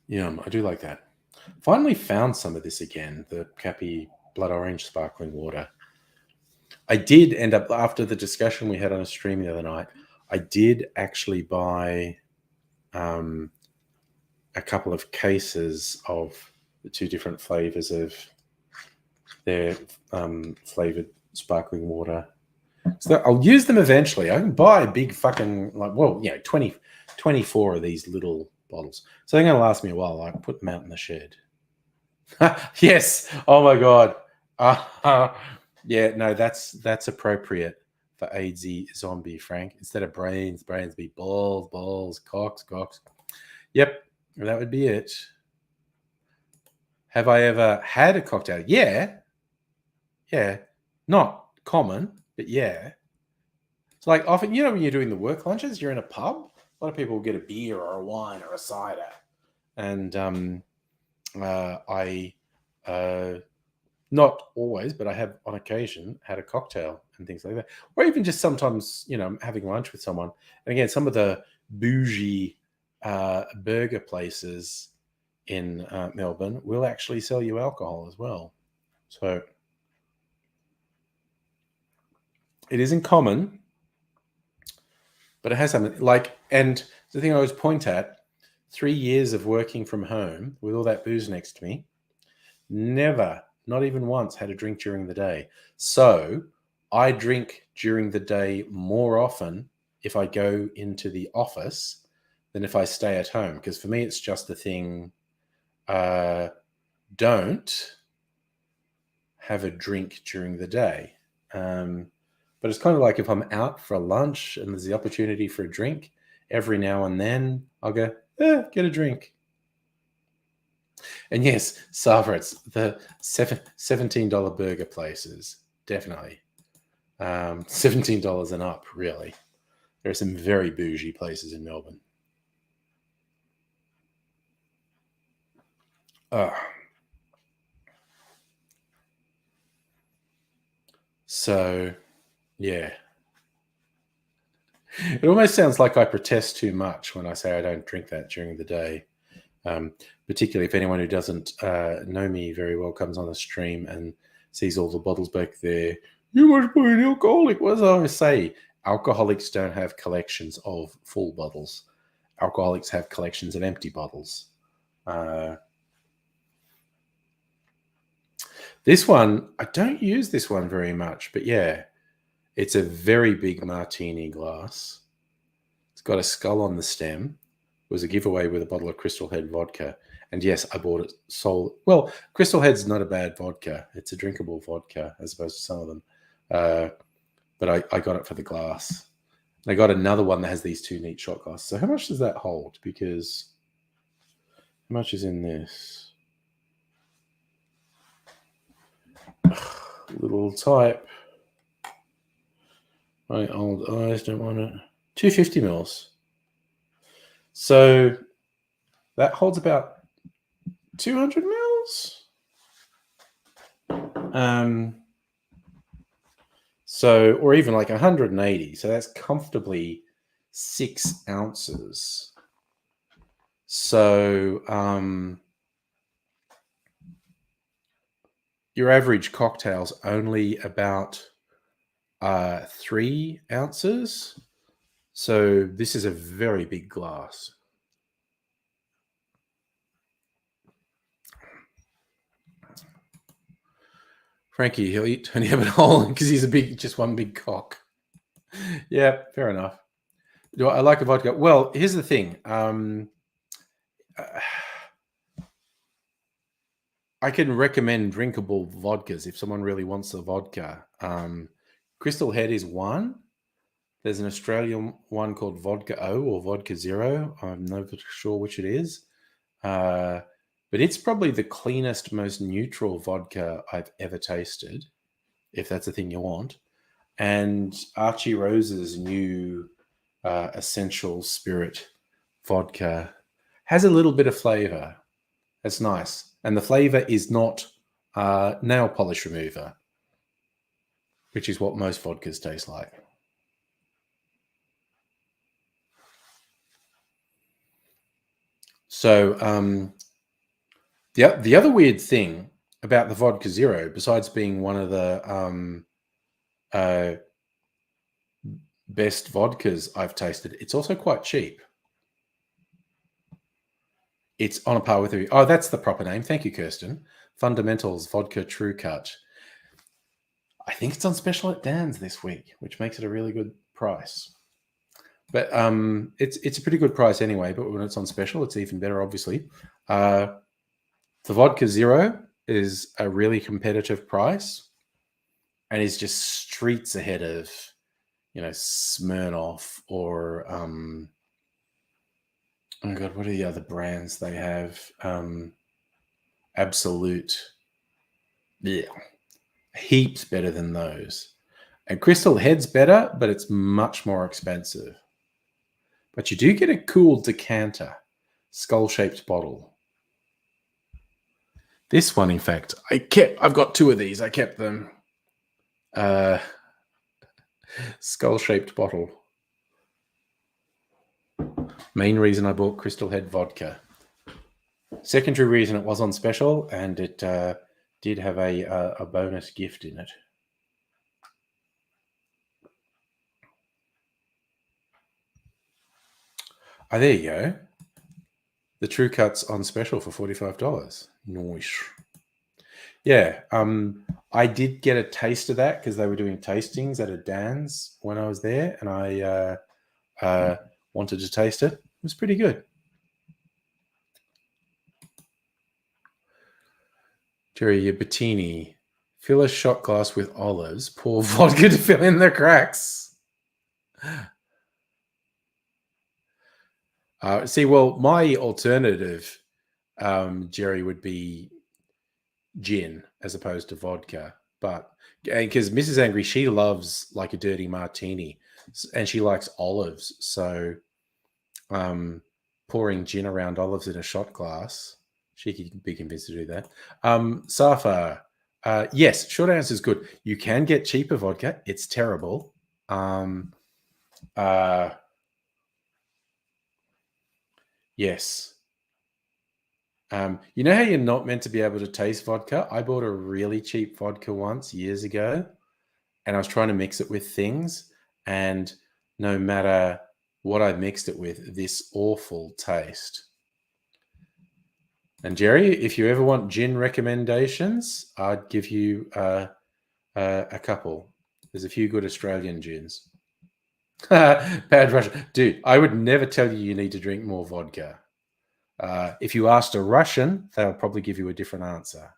yum, I do like that. Finally found some of this again, the Cappy Blood Orange sparkling water. I did end up, after the discussion we had on a stream the other night, I did actually buy a couple of cases of the 2 different flavors of their flavored sparkling water. So I'll use them eventually. I can buy a big fucking, 24 of these little bottles. So they're going to last me a while. I can put them out in the shed. Yes. Oh my God. Yeah, no, that's appropriate for AZ zombie, Frank. Instead of brains be balls, cocks. Yep, that would be it. Have I ever had a cocktail? Yeah. Not common, but yeah. It's like often, when you're doing the work lunches, you're in a pub. A lot of people will get a beer or a wine or a cider. And I, not always, but I have on occasion had a cocktail and things like that. Or even just sometimes, having lunch with someone. And again, some of the bougie burger places in Melbourne will actually sell you alcohol as well. So It isn't common, but it has something like, and the thing I always point at, 3 years of working from home with all that booze next to me, never, not even once, had a drink during the day. So I drink during the day more often if I go into the office than if I stay at home. Because for me, it's just the thing, don't have a drink during the day. But it's kind of like if I'm out for lunch and there's the opportunity for a drink, every now and then I'll go, get a drink. And yes, Sava, it's the $17 burger places, definitely. $17 and up, really. There are some very bougie places in Melbourne. So, yeah. It almost sounds like I protest too much when I say I don't drink that during the day. Particularly if anyone who doesn't know me very well comes on the stream and sees all the bottles back there. You must be an alcoholic. What does I always say? Alcoholics don't have collections of full bottles. Alcoholics have collections of empty bottles. This one, I don't use this one very much, but yeah, it's a very big martini glass. It's got a skull on the stem. It was a giveaway with a bottle of Crystal Head vodka. And yes, I bought it sold. Well, Crystal Head's not a bad vodka. It's a drinkable vodka as opposed to some of them. But I got it for the glass. And I got another one that has these two neat shot glasses. So how much does that hold? Because how much is in this? Little type. My old eyes don't want it. 250 mils. So that holds about 200 mils. So, or even like 180. So that's comfortably 6 ounces. So your average cocktail's only about 3 ounces. So this is a very big glass. Frankie, he'll eat Tony Abbott whole because he's just one big cock. Yeah, fair enough. Do I like a vodka? Well, here's the thing. I can recommend drinkable vodkas if someone really wants a vodka. Crystal Head is one. There's an Australian one called Vodka O or Vodka Zero. I'm not sure which it is. But it's probably the cleanest, most neutral vodka I've ever tasted, if that's the thing you want. And Archie Rose's new Essential Spirit vodka has a little bit of flavor. It's nice. And the flavor is not nail polish remover, which is what most vodkas taste like. So the other weird thing about the Vodka Zero, besides being one of the best vodkas I've tasted, it's also quite cheap. It's on a par with oh, that's the proper name. Thank you, Kirsten. Fundamentals Vodka True Cut. I think it's on special at Dan's this week, which makes it a really good price. But it's a pretty good price anyway. But when it's on special, it's even better, obviously. The Vodka Zero is a really competitive price and is just streets ahead of, Smirnoff or oh God, what are the other brands they have? Absolute. Yeah. Heaps better than those. And Crystal Head's better, but it's much more expensive. But you do get a cool decanter, skull-shaped bottle. This one, in fact, I've got 2 of these. I kept them. Skull-shaped bottle. Main reason I bought Crystal Head vodka. Secondary reason it was on special, and it did have a bonus gift in it. Oh, there you go. The True Cut's on special for $45. Nice. Yeah, I did get a taste of that because they were doing tastings at a Dan's when I was there, and I wanted to taste it. It was pretty good. Jerry, your Bettini. Fill a shot glass with olives. Pour vodka to fill in the cracks. See, well, my alternative, Jerry, would be gin as opposed to vodka. But because Mrs. Angry, she loves like a dirty martini, and she likes olives. So pouring gin around olives in a shot glass, she could be convinced to do that. Safa, yes, short answer is good. You can get cheaper vodka. It's terrible. Yes. You know how you're not meant to be able to taste vodka? I bought a really cheap vodka once years ago, and I was trying to mix it with things, and no matter what I mixed it with, this awful taste. And Jerry, if you ever want gin recommendations, I'd give you a couple. There's a few good Australian gins. Bad Russian. Dude, I would never tell you need to drink more vodka. If you asked a Russian, they'll probably give you a different answer.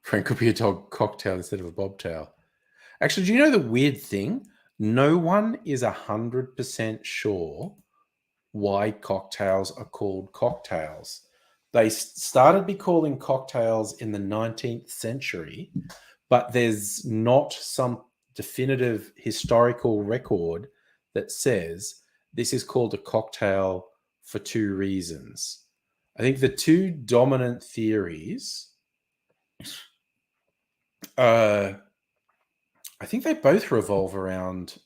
Frank could be a dog cocktail instead of a bobtail. Actually, do you know the weird thing? No one is 100% sure why cocktails are called cocktails. They started to be calling cocktails in the 19th century, but there's not some definitive historical record that says this is called a cocktail for two reasons. I think the two dominant theories, I think they both revolve around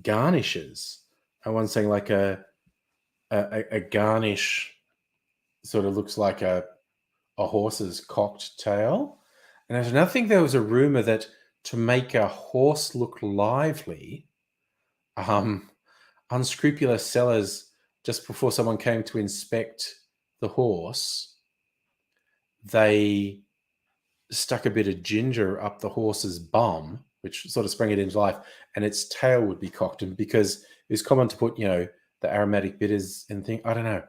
garnishes. And one saying like a garnish sort of looks like a horse's cocked tail. And there's another thing, there was a rumor that to make a horse look lively, unscrupulous sellers, just before someone came to inspect the horse, they stuck a bit of ginger up the horse's bum, which sort of sprang it into life, and its tail would be cocked. And because it was common to put, the aromatic bitters and things, I don't know.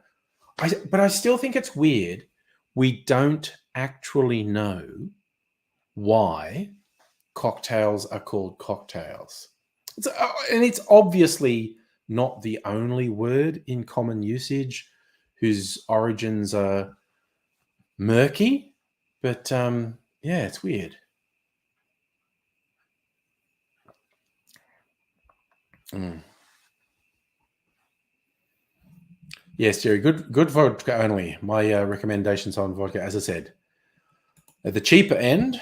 But I still think it's weird. We don't actually know why cocktails are called cocktails. And it's obviously not the only word in common usage whose origins are murky, but yeah, it's weird. Yes, Jerry, good vodka only. My recommendations on vodka, as I said, at the cheaper end,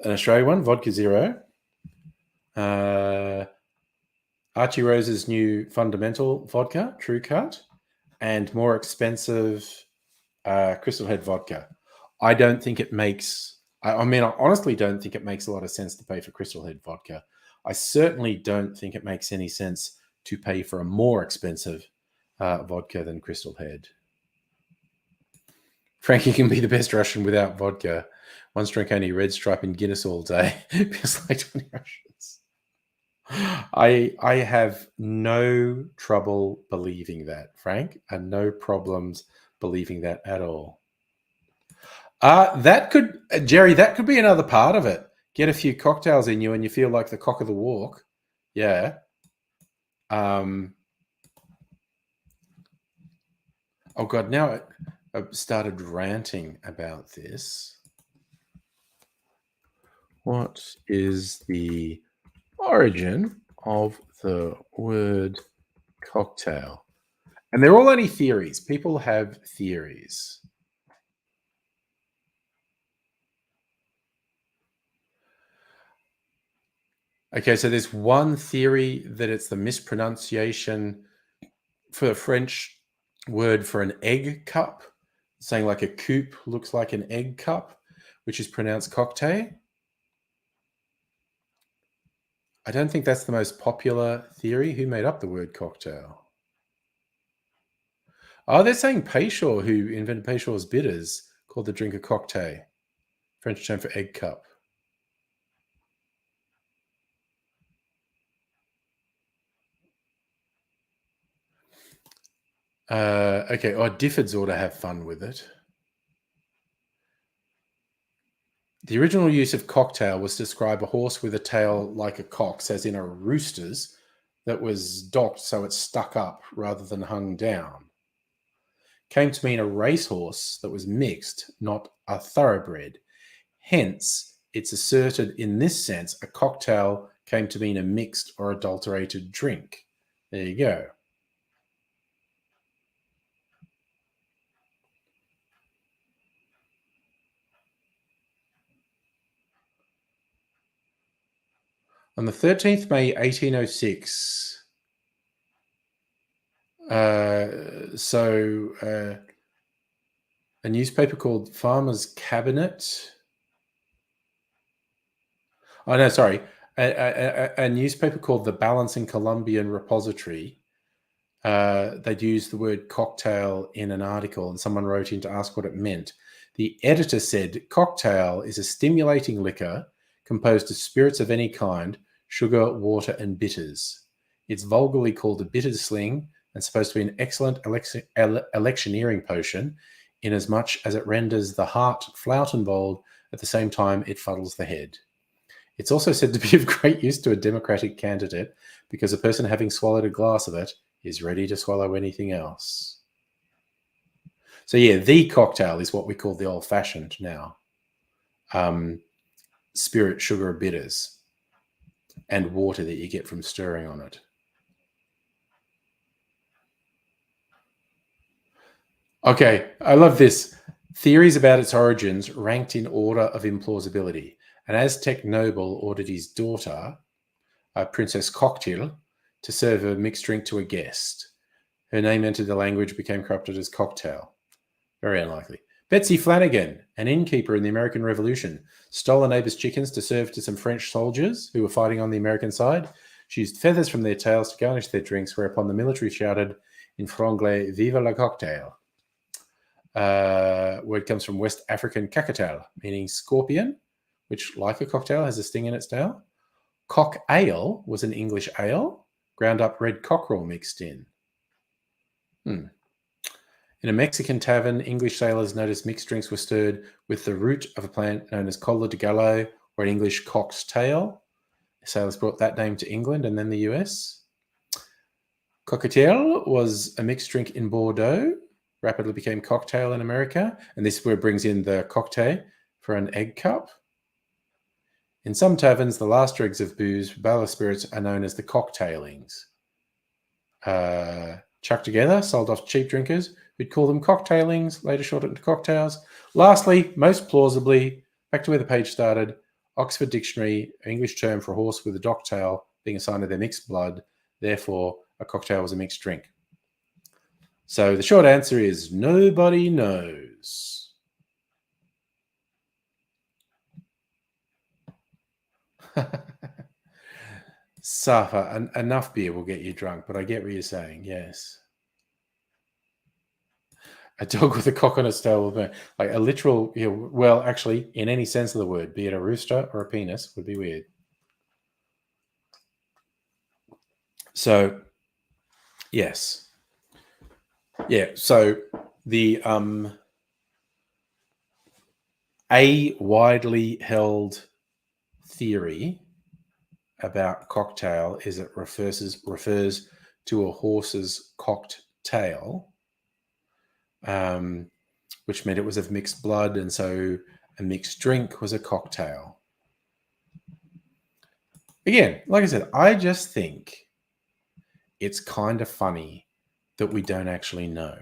an Australian one, Vodka Zero. Archie Rose's new fundamental vodka, True Cut, and more expensive Crystal Head vodka. I don't think it makes, I honestly don't think it makes a lot of sense to pay for Crystal Head vodka. I certainly don't think it makes any sense to pay for a more expensive vodka than Crystal Head. Frankie can be the best Russian without vodka. Once drink only Red Stripe and Guinness all day. Feels like 20 Russians. I have no trouble believing that, Frank, and no problems believing that at all. That could, Jerry, that could be another part of it. Get a few cocktails in you and you feel like the cock of the walk. Yeah. Oh God, now I've started ranting about this. What is the origin of the word cocktail? And they're all only theories. People have theories. Okay, so there's one theory that it's the mispronunciation for the French word for an egg cup, saying like a coupe looks like an egg cup, which is pronounced cocktail. I don't think that's the most popular theory. Who made up the word cocktail? Oh, they're saying Payshaw, who invented Payshaw's bitters, called the drink a cocktail, French term for egg cup. Okay, Diffords ought to have fun with it. The original use of cocktail was to describe a horse with a tail like a cock's, as in a rooster's, that was docked so it stuck up rather than hung down. Came to mean a racehorse that was mixed, not a thoroughbred. Hence, it's asserted in this sense a cocktail came to mean a mixed or adulterated drink. There you go. On the 13th May 1806, a newspaper called Farmer's Cabinet. Oh, no, sorry. A newspaper called the Balancing Columbian Repository. They'd used the word cocktail in an article, and someone wrote in to ask what it meant. The editor said, cocktail is a stimulating liquor composed of spirits of any kind, sugar, water, and bitters. It's vulgarly called a bitter sling and supposed to be an excellent electioneering potion, inasmuch as it renders the heart flout and bold, at the same time it fuddles the head. It's also said to be of great use to a Democratic candidate because a person having swallowed a glass of it is ready to swallow anything else. So yeah, the cocktail is what we call the old-fashioned now. Spirit, sugar, bitters, and water that you get from stirring on it. Okay, I love this. Theories about its origins ranked in order of implausibility. An Aztec noble ordered his daughter, Princess Cocktail, to serve a mixed drink to a guest. Her name entered the language, became corrupted as cocktail. Very unlikely. Betsy Flanagan, an innkeeper in the American Revolution, stole a neighbor's chickens to serve to some French soldiers who were fighting on the American side. She used feathers from their tails to garnish their drinks, whereupon the military shouted in franglais, "Vive la cocktail." Word comes from West African cacatel, meaning scorpion, which, like a cocktail, has a sting in its tail. Cock ale was an English ale, ground up red cockerel mixed in. In a Mexican tavern, English sailors noticed mixed drinks were stirred with the root of a plant known as cola de gallo, or in English, cock's tail. Sailors brought that name to England and then the US. Cocktail was a mixed drink in Bordeaux, rapidly became cocktail in America, and this word brings in the cocktail for an egg cup. In some taverns, the last dregs of booze, barrel spirits, are known as the cocktailings. Chucked together, sold off to cheap drinkers, who'd call them cocktailings, later shortened to cocktails. Lastly, most plausibly, back to where the page started, Oxford Dictionary, English term for a horse with a dock tail, being a sign of their mixed blood. Therefore, a cocktail was a mixed drink. So the short answer is nobody knows. Safa, enough beer will get you drunk, but I get what you're saying, yes. A dog with a cock on its tail will burn. Like a literal, well, actually, in any sense of the word, be it a rooster or a penis, would be weird. So, yes. Yeah, so the a widely held theory about cocktail is it refers to a horse's cocked tail, which meant it was of mixed blood, and so a mixed drink was a cocktail. Again, like I said, I just think it's kind of funny that we don't actually know.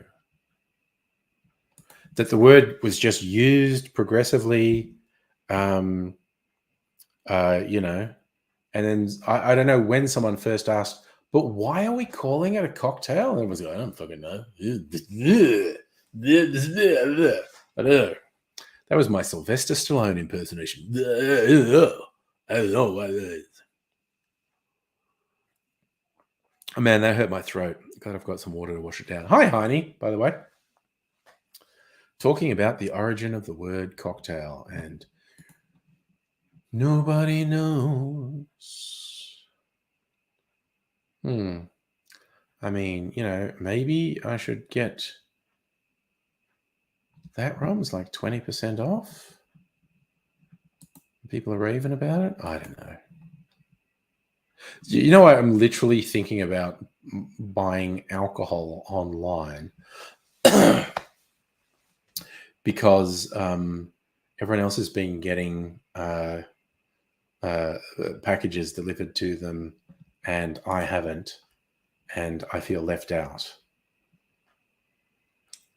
That the word was just used progressively, and then I don't know when someone first asked, but why are we calling it a cocktail? And it was like, I don't fucking know. I don't know. That was my Sylvester Stallone impersonation. I don't know what it is. Oh, man, that hurt my throat. Glad I've got some water to wash it down. Hi, Heine, by the way. Talking about the origin of the word cocktail, and nobody knows. I mean, maybe I should get that rum's like 20% off. People are raving about it. I don't know. You know what? I'm literally thinking about buying alcohol online because everyone else has been getting packages delivered to them, and I haven't, and I feel left out.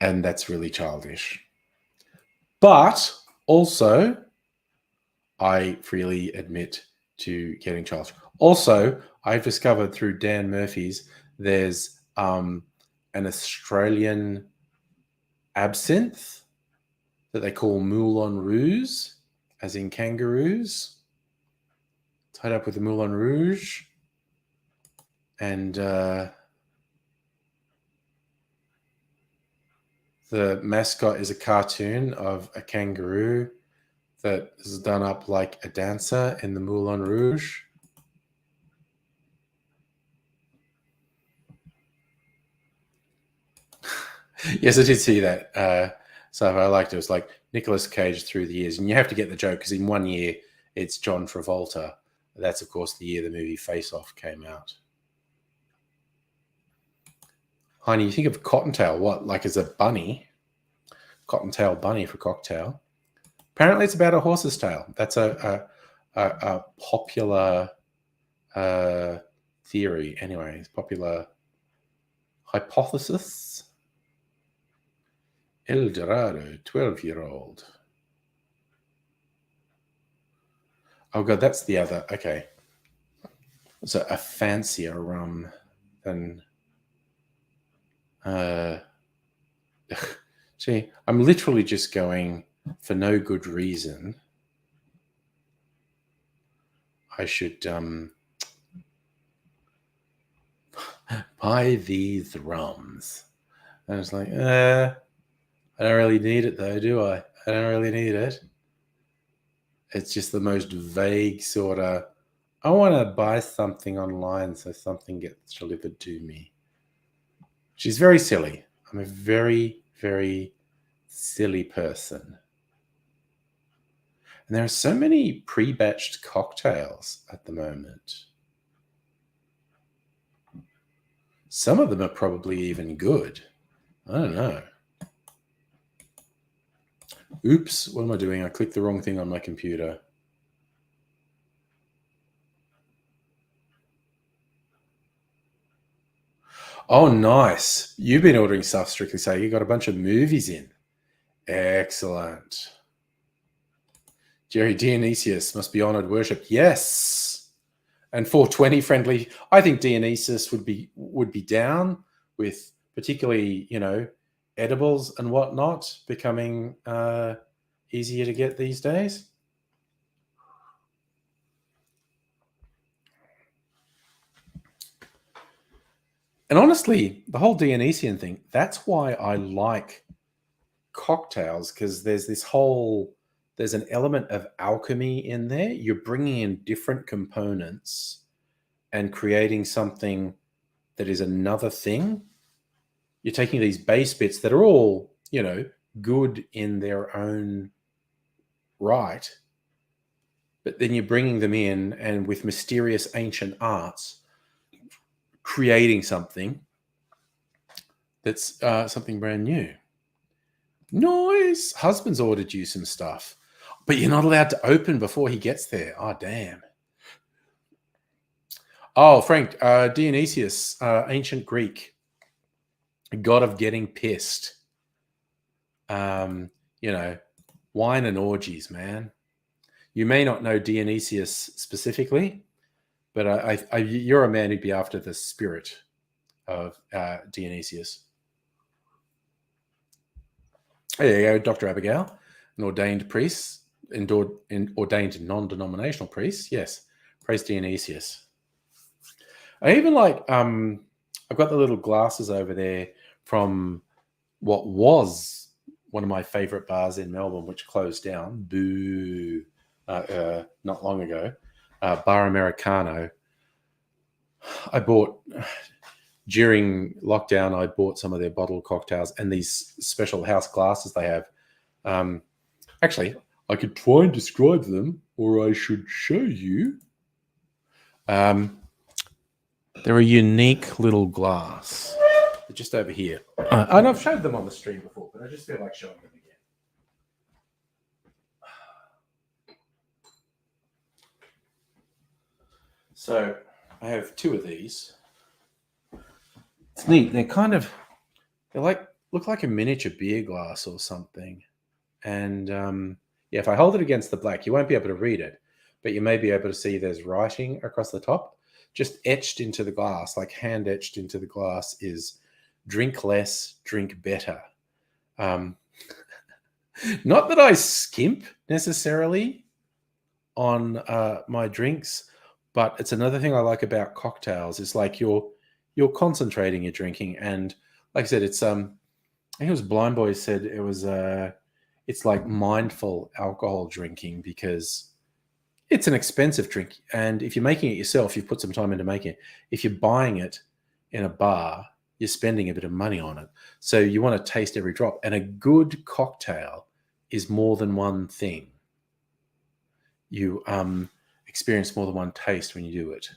And that's really childish. But also, I freely admit to getting childish. Also, I've discovered through Dan Murphy's there's an Australian absinthe that they call Moulin Rouge, as in kangaroos, tied up with the Moulin Rouge. And the mascot is a cartoon of a kangaroo that is done up like a dancer in the Moulin Rouge. Yes, I did see that. So I liked it. It was like Nicolas Cage through the years. And you have to get the joke because in 1 year, it's John Travolta. That's, of course, the year the movie Face Off came out. Honey, you think of Cottontail, what, like as a bunny? Cottontail bunny for cocktail. Apparently, it's about a horse's tail. That's a popular theory. Anyway, it's popular hypothesis. El Dorado, 12-year-old. Oh, God, that's the other. Okay. It's a fancier rum than... See, I'm literally just going for no good reason. I should buy these rums. And it's like, I don't really need it though, do I? I don't really need it. It's just the most vague sort of, I want to buy something online so something gets delivered to me. She's very silly. I'm a very, very silly person. And there are so many pre-batched cocktails at the moment. Some of them are probably even good. I don't know. Oops, what am I doing? I clicked the wrong thing on my computer. Oh, nice. You've been ordering stuff, Strictly Say. You got a bunch of movies in. Excellent. Jerry Dionysius must be honored, worshipped. Yes. And 420 friendly. I think Dionysius would be down with particularly, edibles and whatnot becoming easier to get these days. And honestly, the whole Dionysian thing, that's why I like cocktails, because there's an element of alchemy in there. You're bringing in different components and creating something that is another thing. You're taking these base bits that are all, good in their own right, but then you're bringing them in and with mysterious ancient arts, creating something that's something brand new. Nice. Husband's ordered you some stuff, but you're not allowed to open before he gets there. Oh, damn. Oh, Frank, Dionysius, ancient Greek, god of getting pissed. Wine and orgies, man. You may not know Dionysius specifically, but you're a man who'd be after the spirit of Dionysius. There you go, Dr. Abigail, an ordained priest, ordained non-denominational priest. Yes, praise Dionysius. I even like I've got the little glasses over there from what was one of my favorite bars in Melbourne, which closed down. Boo. Not long ago. Bar Americano. I bought, during lockdown, I bought some of their bottled cocktails and these special house glasses they have. Actually, I could try and describe them, or I should show you. They're a unique little glass. They're just over here. And I've showed them on the stream before, but I just feel like showing them again. So I have two of these. It's neat. They're like, look like a miniature beer glass or something. And yeah, if I hold it against the black, you won't be able to read it, but you may be able to see there's writing across the top. Just etched into the glass, like hand etched into the glass, is drink less, drink better. Not that I skimp necessarily on my drinks, but it's another thing I like about cocktails. Is like you're concentrating your drinking, and like I said, it's I think it was Blind Boy said it was it's like mindful alcohol drinking, because it's an expensive drink, and if you're making it yourself, you've put some time into making it. If you're buying it in a bar, you're spending a bit of money on it, so you want to taste every drop. And a good cocktail is more than one thing. You experience more than one taste when you do it.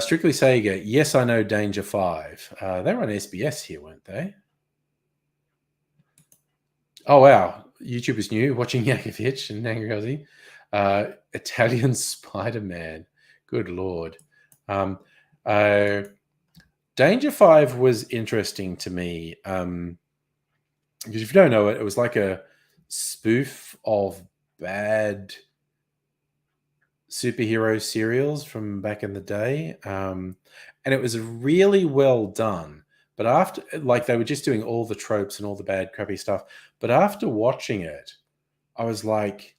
Strictly Sega, yes, I know Danger 5. They were on SBS here, weren't they? Oh, wow. YouTube is new. Watching Yakovich and Angry Aussie. Italian Spider-Man. Good Lord. Danger 5 was interesting to me. Because if you don't know it, it was like a spoof of bad superhero serials from back in the day. And it was really well done. But after, like, they were just doing all the tropes and all the bad, crappy stuff. But after watching it, I was like,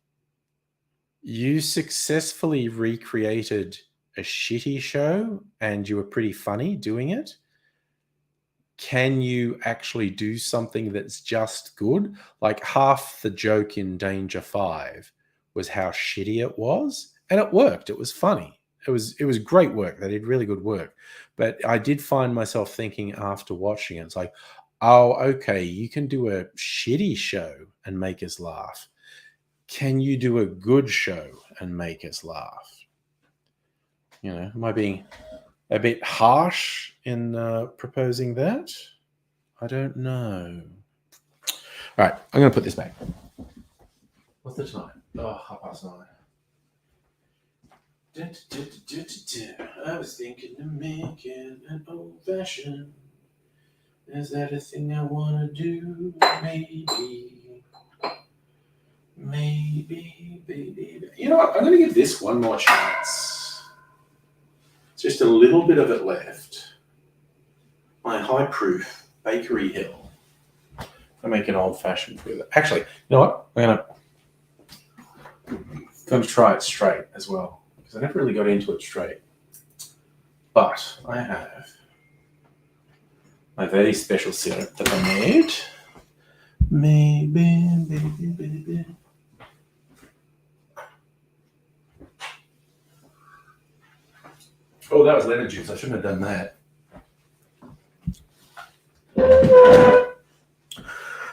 you successfully recreated a shitty show and you were pretty funny doing it. Can you actually do something that's just good? Like, half the joke in Danger 5 was how shitty it was. And it worked. It was funny. It was great work. They did really good work. But I did find myself thinking after watching it, it's like, oh, okay, you can do a shitty show and make us laugh. Can you do a good show and make us laugh? You know, am I being a bit harsh in proposing that? I don't know. All right, I'm going to put this back. What's the time? Oh, 9:30. I was thinking of making an old-fashioned. Is that a thing I want to do? Maybe, baby. You know what? I'm going to give this one more chance. Just a little bit of it left. My high-proof Bakery Hill. I make an old-fashioned with it. Actually, you know what? I'm going to try it straight as well, because I never really got into it straight. But I have my very special syrup that I made. Baby. Oh, that was lemon juice. I shouldn't have done that.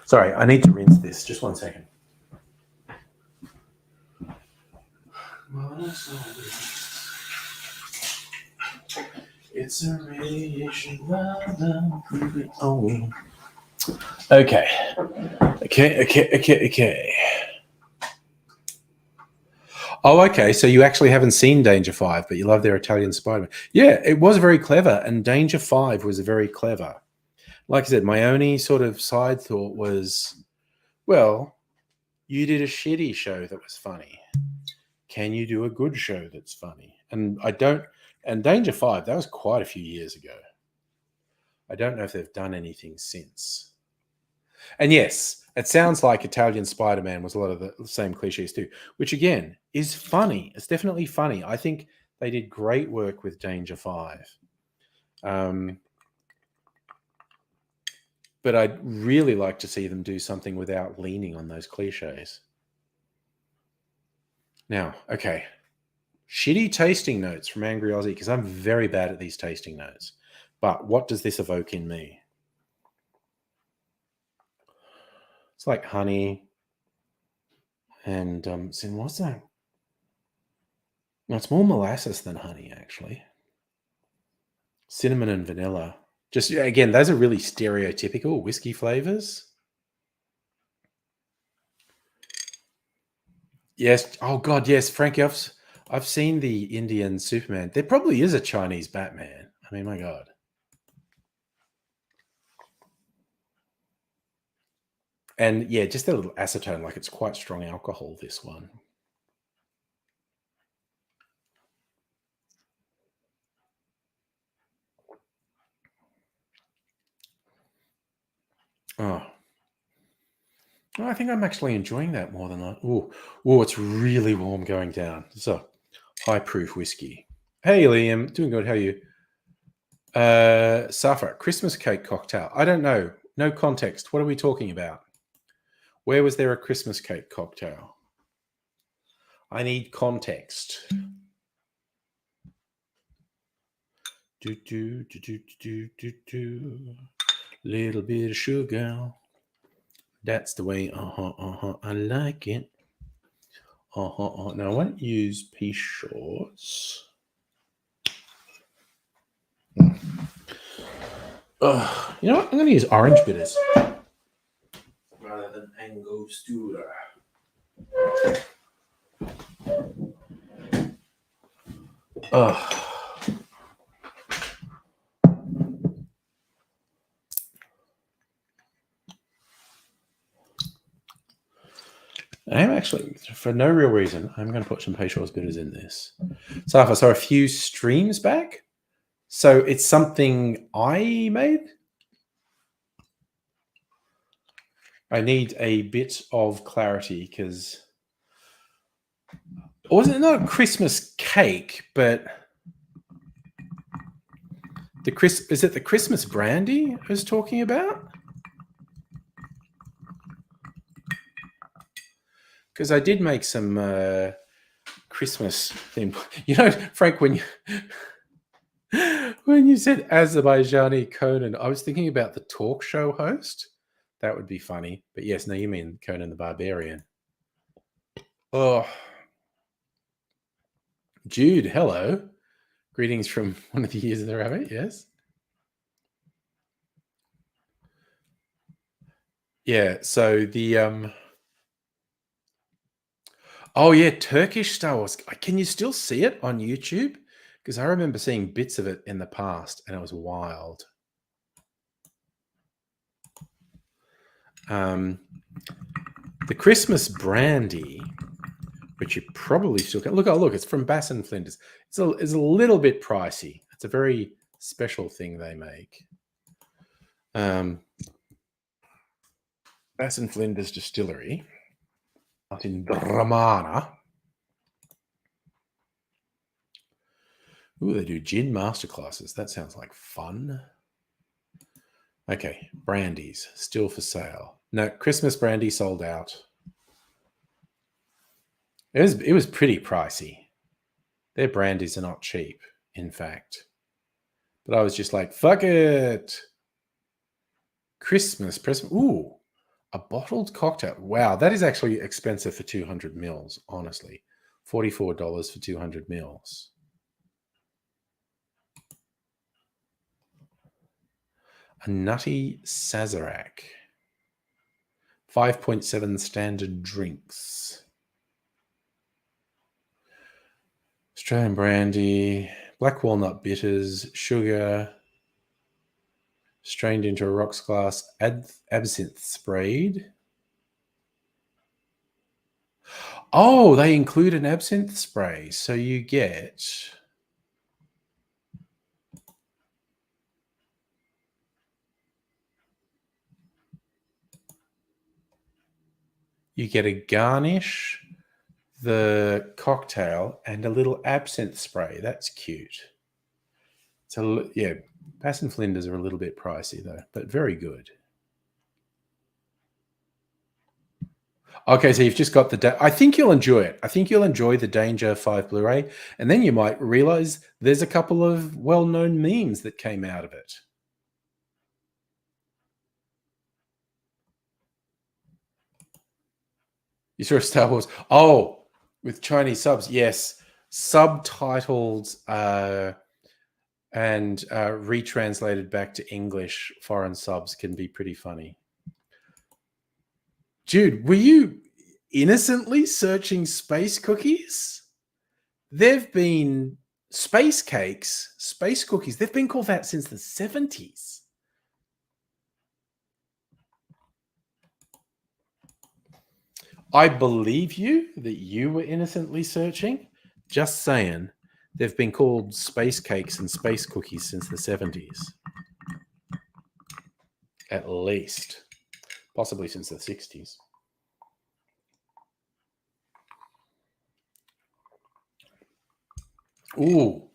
Sorry, I need to rinse this. Just 1 second. It's a radiation oh. Okay. Oh, okay. So you actually haven't seen Danger 5, but you love their Italian Spider-Man. Yeah, it was very clever, and Danger 5 was very clever. Like I said, my only sort of side thought was, well, you did a shitty show that was funny. Can you do a good show that's funny? And Danger 5, that was quite a few years ago. I don't know if they've done anything since. And yes, it sounds like Italian Spider-Man was a lot of the same cliches too, which again is funny. It's definitely funny. I think they did great work with Danger 5. But I'd really like to see them do something without leaning on those cliches. Now, okay. Shitty tasting notes from Angry Aussie, because I'm very bad at these tasting notes. But what does this evoke in me? It's like honey. And what's that? No, it's more molasses than honey, actually. Cinnamon and vanilla. Just, again, those are really stereotypical whiskey flavors. Yes. Oh, God, yes. Frankie, I've seen the Indian Superman. There probably is a Chinese Batman. I mean, my God. And, yeah, just a little acetone. Like, it's quite strong alcohol, this one. Oh. I think I'm actually enjoying that more than I. Oh, it's really warm going down. So, high proof whiskey. Hey, Liam, doing good. How are you? Safa, Christmas cake cocktail. I don't know. No context. What are we talking about? Where was there a Christmas cake cocktail? I need context. Do. Little bit of sugar. That's the way. I like it. Now I won't use pea shorts. You know what? I'm going to use orange bitters rather than Angostura. I'm actually, for no real reason, I'm going to put some Peychaud's bitters in this. So I saw a few streams back. So it's something I made. I need a bit of clarity because wasn't it not a Christmas cake, but is it the Christmas brandy I was talking about? Because I did make some Christmas theme. You know, Frank, when you said Azerbaijani Conan, I was thinking about the talk show host. That would be funny. But yes, no, you mean Conan the Barbarian. Oh. Jude, hello. Greetings from one of the years of the rabbit, yes? Yeah, so the oh yeah, Turkish Star Wars. Can you still see it on YouTube? Because I remember seeing bits of it in the past and it was wild. The Christmas brandy, which you probably still can look, it's from Bass and Flinders. It's a little bit pricey. It's a very special thing they make. Bass and Flinders Distillery out in Dramana. Ooh, they do gin masterclasses. That sounds like fun. Okay, brandies still for sale. No, Christmas brandy sold out. It was pretty pricey. Their brandies are not cheap, in fact. But I was just like, fuck it. Christmas present. Ooh, a bottled cocktail. Wow, that is actually expensive for 200 mils, honestly. $44 for 200 mils. A nutty Sazerac. 5.7 standard drinks. Australian brandy, black walnut bitters, sugar, strained into a rocks glass, absinthe sprayed. Oh, they include an absinthe spray. So you get a garnish, the cocktail, and a little absinthe spray. That's cute. So yeah, Bass and Flinders are a little bit pricey though, but very good. Okay, so you've just got I think you'll enjoy it. I think you'll enjoy the Danger 5 Blu-ray, and then you might realize there's a couple of well-known memes that came out of it. You saw Star Wars? Oh, with Chinese subs, yes. Subtitled and retranslated back to English foreign subs can be pretty funny. Jude, were you innocently searching space cookies? They've been space cakes, space cookies. They've been called that since the 70s. I believe you that you were innocently searching. Just saying, they've been called space cakes and space cookies since the 70s. At least. Possibly since the 60s. Ooh.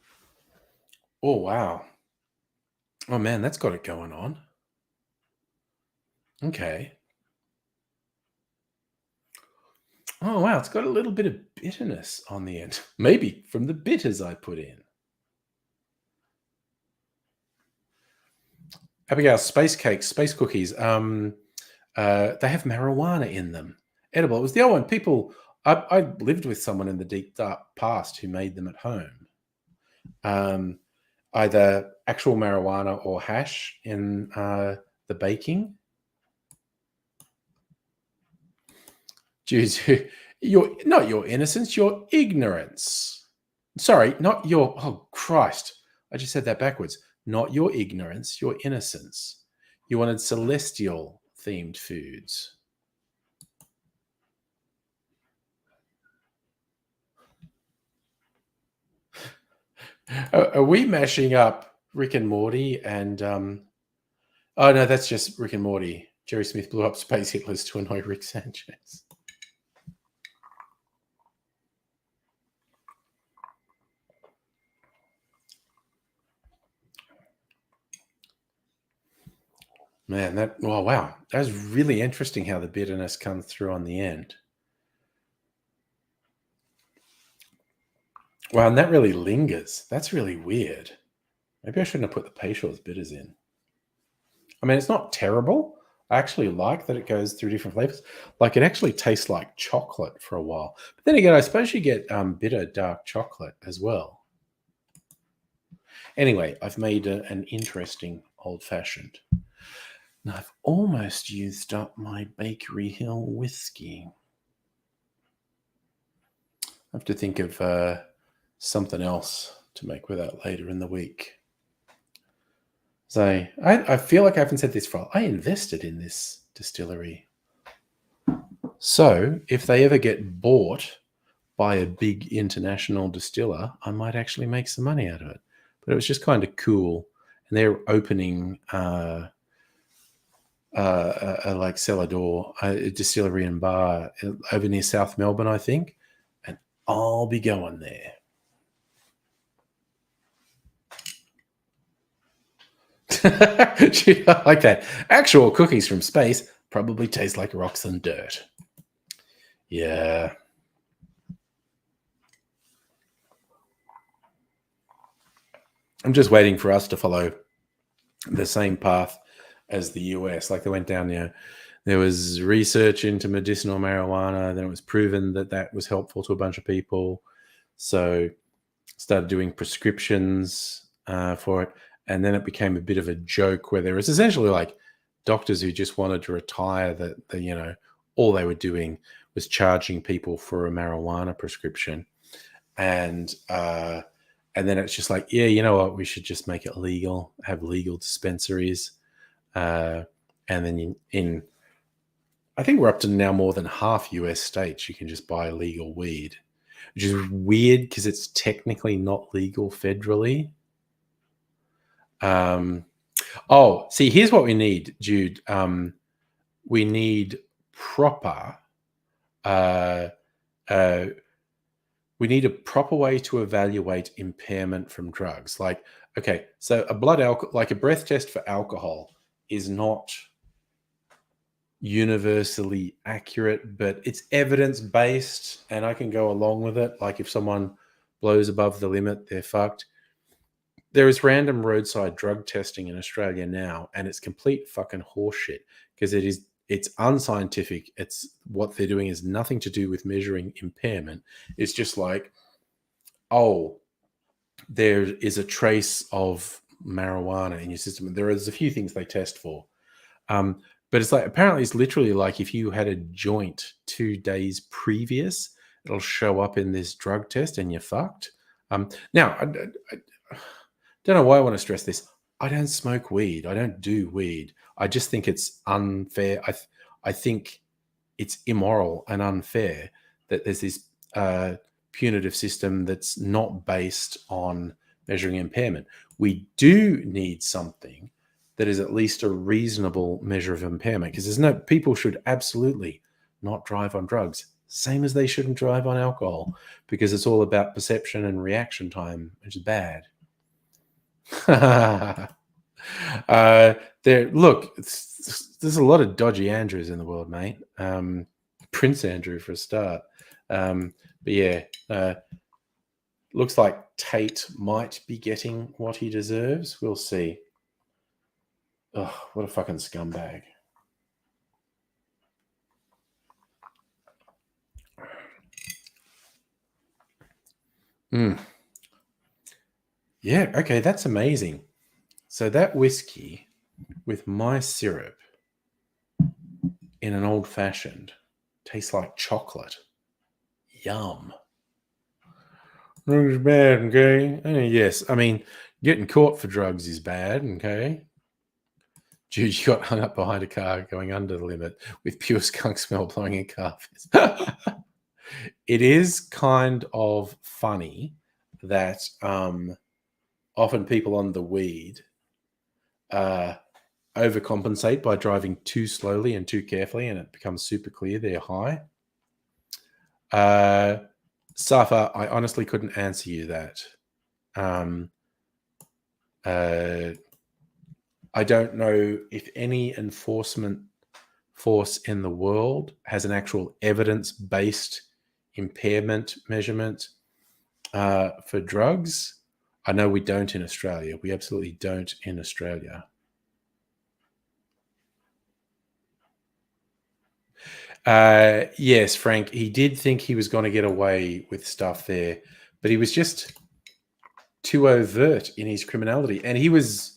Oh, wow. Oh, man, that's got it going on. Okay. Oh, wow, it's got a little bit of bitterness on the end. Maybe from the bitters I put in. Abigail, space cakes, space cookies. They have marijuana in them. Edible. It was the old one. People, I lived with someone in the deep dark past who made them at home. Either actual marijuana or hash in the baking. Jeez, not your innocence, your ignorance. Sorry, not your. Oh Christ! I just said that backwards. Not your ignorance, your innocence. You wanted celestial themed foods. Are we mashing up Rick and Morty and? Oh no, that's just Rick and Morty. Jerry Smith blew up space Hitlers to annoy Rick Sanchez. Man, wow. That was really interesting how the bitterness comes through on the end. Wow, and that really lingers. That's really weird. Maybe I shouldn't have put the Peychaud's bitters in. I mean, it's not terrible. I actually like that it goes through different flavors. Like, it actually tastes like chocolate for a while. But then again, I suppose you get bitter dark chocolate as well. Anyway, I've made an interesting old-fashioned. Now, I've almost used up my Bakery Hill whiskey. I have to think of something else to make with that later in the week. So I feel like I haven't said this for a while. I invested in this distillery. So if they ever get bought by a big international distiller, I might actually make some money out of it. But it was just kind of cool. And they're opening like cellar door, a distillery and bar over near South Melbourne, I think. And I'll be going there. Like that. Actual cookies from space probably taste like rocks and dirt. Yeah. I'm just waiting for us to follow the same path as the US. Like, they went down there. There was research into medicinal marijuana. Then it was proven that that was helpful to a bunch of people. So started doing prescriptions for it. And then it became a bit of a joke where there was essentially like doctors who just wanted to retire that all they were doing was charging people for a marijuana prescription. And then it's just like, yeah, you know what? We should just make it legal, have legal dispensaries. And then I think we're up to now more than half US states you can just buy legal weed, which is weird because it's technically not legal federally. See, here's what we need, Jude. We need proper we need a proper way to evaluate impairment from drugs. Like, okay, so a blood alcohol, like a breath test for alcohol, is not universally accurate, but it's evidence based, and I can go along with it. Like, if someone blows above the limit, they're fucked. There is random roadside drug testing in Australia now, and it's complete fucking horseshit because it's unscientific. It's what they're doing is nothing to do with measuring impairment. It's just like, oh, there is a trace of marijuana in your system. There's a few things they test for. But it's like, apparently it's literally like if you had a joint 2 days previous, it'll show up in this drug test and you're fucked. Now, I don't know why I want to stress this. I don't smoke weed. I don't do weed. I just think it's unfair. I think it's immoral and unfair that there's this punitive system that's not based on measuring impairment. We do need something that is at least a reasonable measure of impairment, because people should absolutely not drive on drugs, same as they shouldn't drive on alcohol, because it's all about perception and reaction time, which is bad. There's a lot of dodgy Andrews in the world, mate. Prince Andrew for a start. But yeah, looks like Tate might be getting what he deserves. We'll see. Oh, what a fucking scumbag. Yeah, okay, that's amazing. So that whiskey with my syrup in an old-fashioned tastes like chocolate. Yum. Drugs is bad, okay? Yes, I mean, getting caught for drugs is bad, okay? Dude, you got hung up behind a car going under the limit with pure skunk smell blowing in car. It is kind of funny that often people on the weed overcompensate by driving too slowly and too carefully, and it becomes super clear they're high. Safa, I honestly couldn't answer you that. I don't know if any enforcement force in the world has an actual evidence-based impairment measurement for drugs. I know we don't in Australia. We absolutely don't in Australia. Yes, Frank, he did think he was going to get away with stuff there, but he was just too overt in his criminality. And he was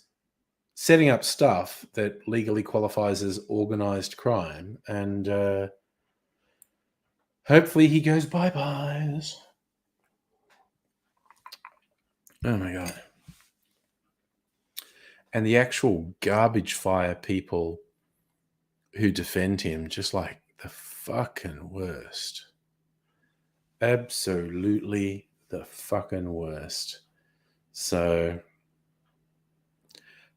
setting up stuff that legally qualifies as organized crime. And hopefully he goes bye-byes. Oh, my God. And the actual garbage fire people who defend him, just like the fucking worst. Absolutely the fucking worst. So,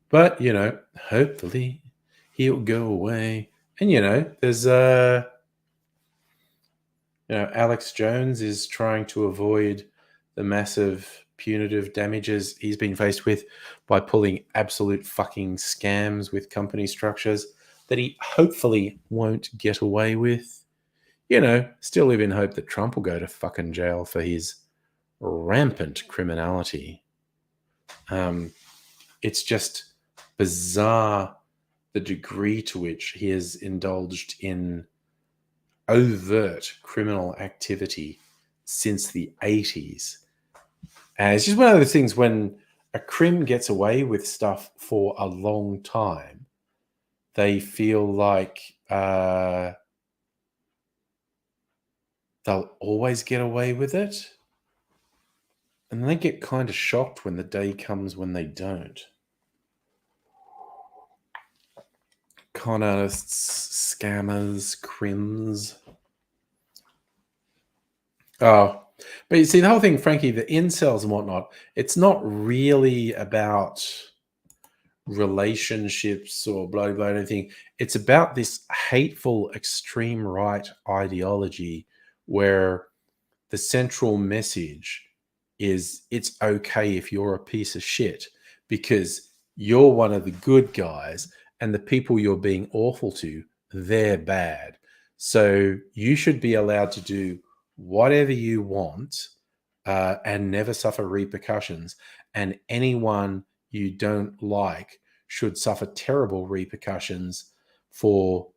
but, you know, hopefully he'll go away. And, you know, there's, Alex Jones is trying to avoid the massive punitive damages he's been faced with by pulling absolute fucking scams with company structures that he hopefully won't get away with. You know, still live in hope that Trump will go to fucking jail for his rampant criminality. It's just bizarre the degree to which he has indulged in overt criminal activity since the 80s. And it's just one of those things when a crim gets away with stuff for a long time, they feel like they'll always get away with it. And they get kind of shocked when the day comes when they don't. Con artists, scammers, crims. Oh, but you see, the whole thing, Frankie, the incels and whatnot, it's not really about relationships or blah, blah, anything. It's about this hateful extreme right ideology where the central message is it's okay if you're a piece of shit because you're one of the good guys and the people you're being awful to, they're bad. So you should be allowed to do whatever you want and never suffer repercussions. And anyone you don't like should suffer terrible repercussions for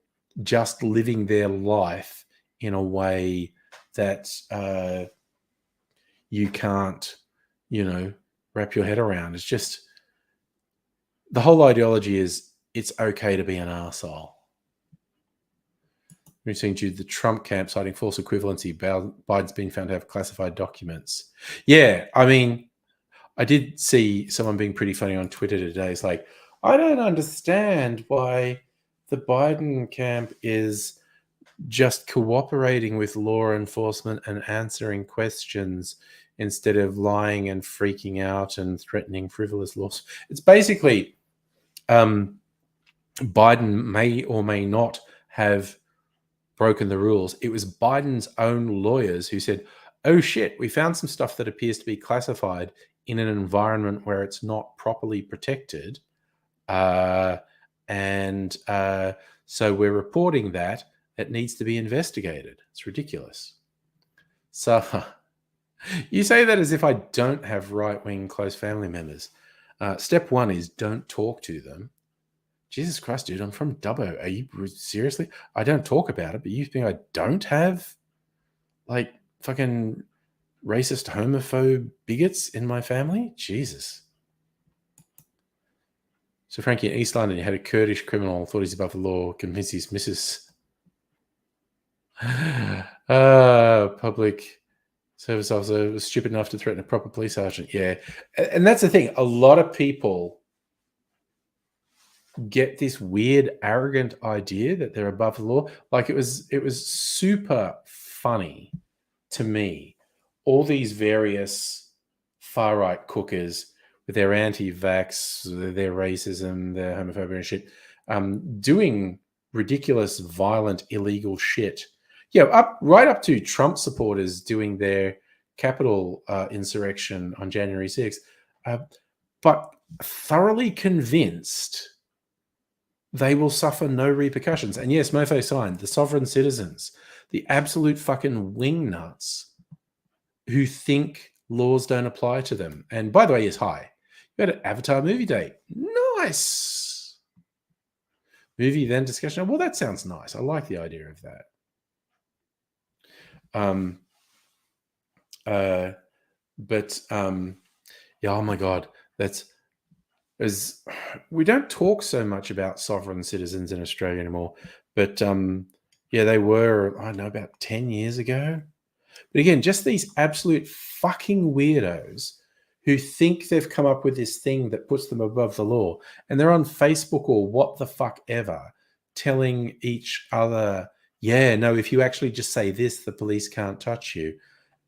just living their life in a way that you can't, wrap your head around. It's just the whole ideology is it's okay to be an arsehole. We're seeing due to the Trump camp citing false equivalency, Biden's being found to have classified documents. Yeah, I mean, I did see someone being pretty funny on Twitter today. It's like, I don't understand why the Biden camp is just cooperating with law enforcement and answering questions instead of lying and freaking out and threatening frivolous laws. It's basically Biden may or may not have broken the rules. It was Biden's own lawyers who said, oh shit, we found some stuff that appears to be classified in an environment where it's not properly protected. So we're reporting that. It needs to be investigated. It's ridiculous. So you say that as if I don't have right-wing close family members. Step one is don't talk to them. Jesus Christ, dude, I'm from Dubbo. Are you seriously? I don't talk about it, but you think I don't have like fucking racist, homophobe bigots in my family? Jesus. So Frankie, in East London, you had a Kurdish criminal, thought he's above the law, convinced his missus. Public service officer was stupid enough to threaten a proper police sergeant. Yeah. And that's the thing. A lot of people get this weird, arrogant idea that they're above the law. Like it was super funny to me. All these various far-right cookers with their anti-vax, their racism, their homophobia and shit, doing ridiculous, violent, illegal shit. Yeah, right up to Trump supporters doing their Capitol insurrection on January 6th, but thoroughly convinced they will suffer no repercussions. And yes, Mofo signed, the sovereign citizens, the absolute fucking wingnuts who think laws don't apply to them. And by the way, yes, hi. You had an Avatar movie date. Nice. Movie, then discussion. Well, that sounds nice. I like the idea of that. Yeah, oh my God, we don't talk so much about sovereign citizens in Australia anymore, but yeah, they were, I don't know, about 10 years ago. But again, just these absolute fucking weirdos who think they've come up with this thing that puts them above the law, and they're on Facebook or what the fuck ever telling each other, yeah, no, if you actually just say this, the police can't touch you.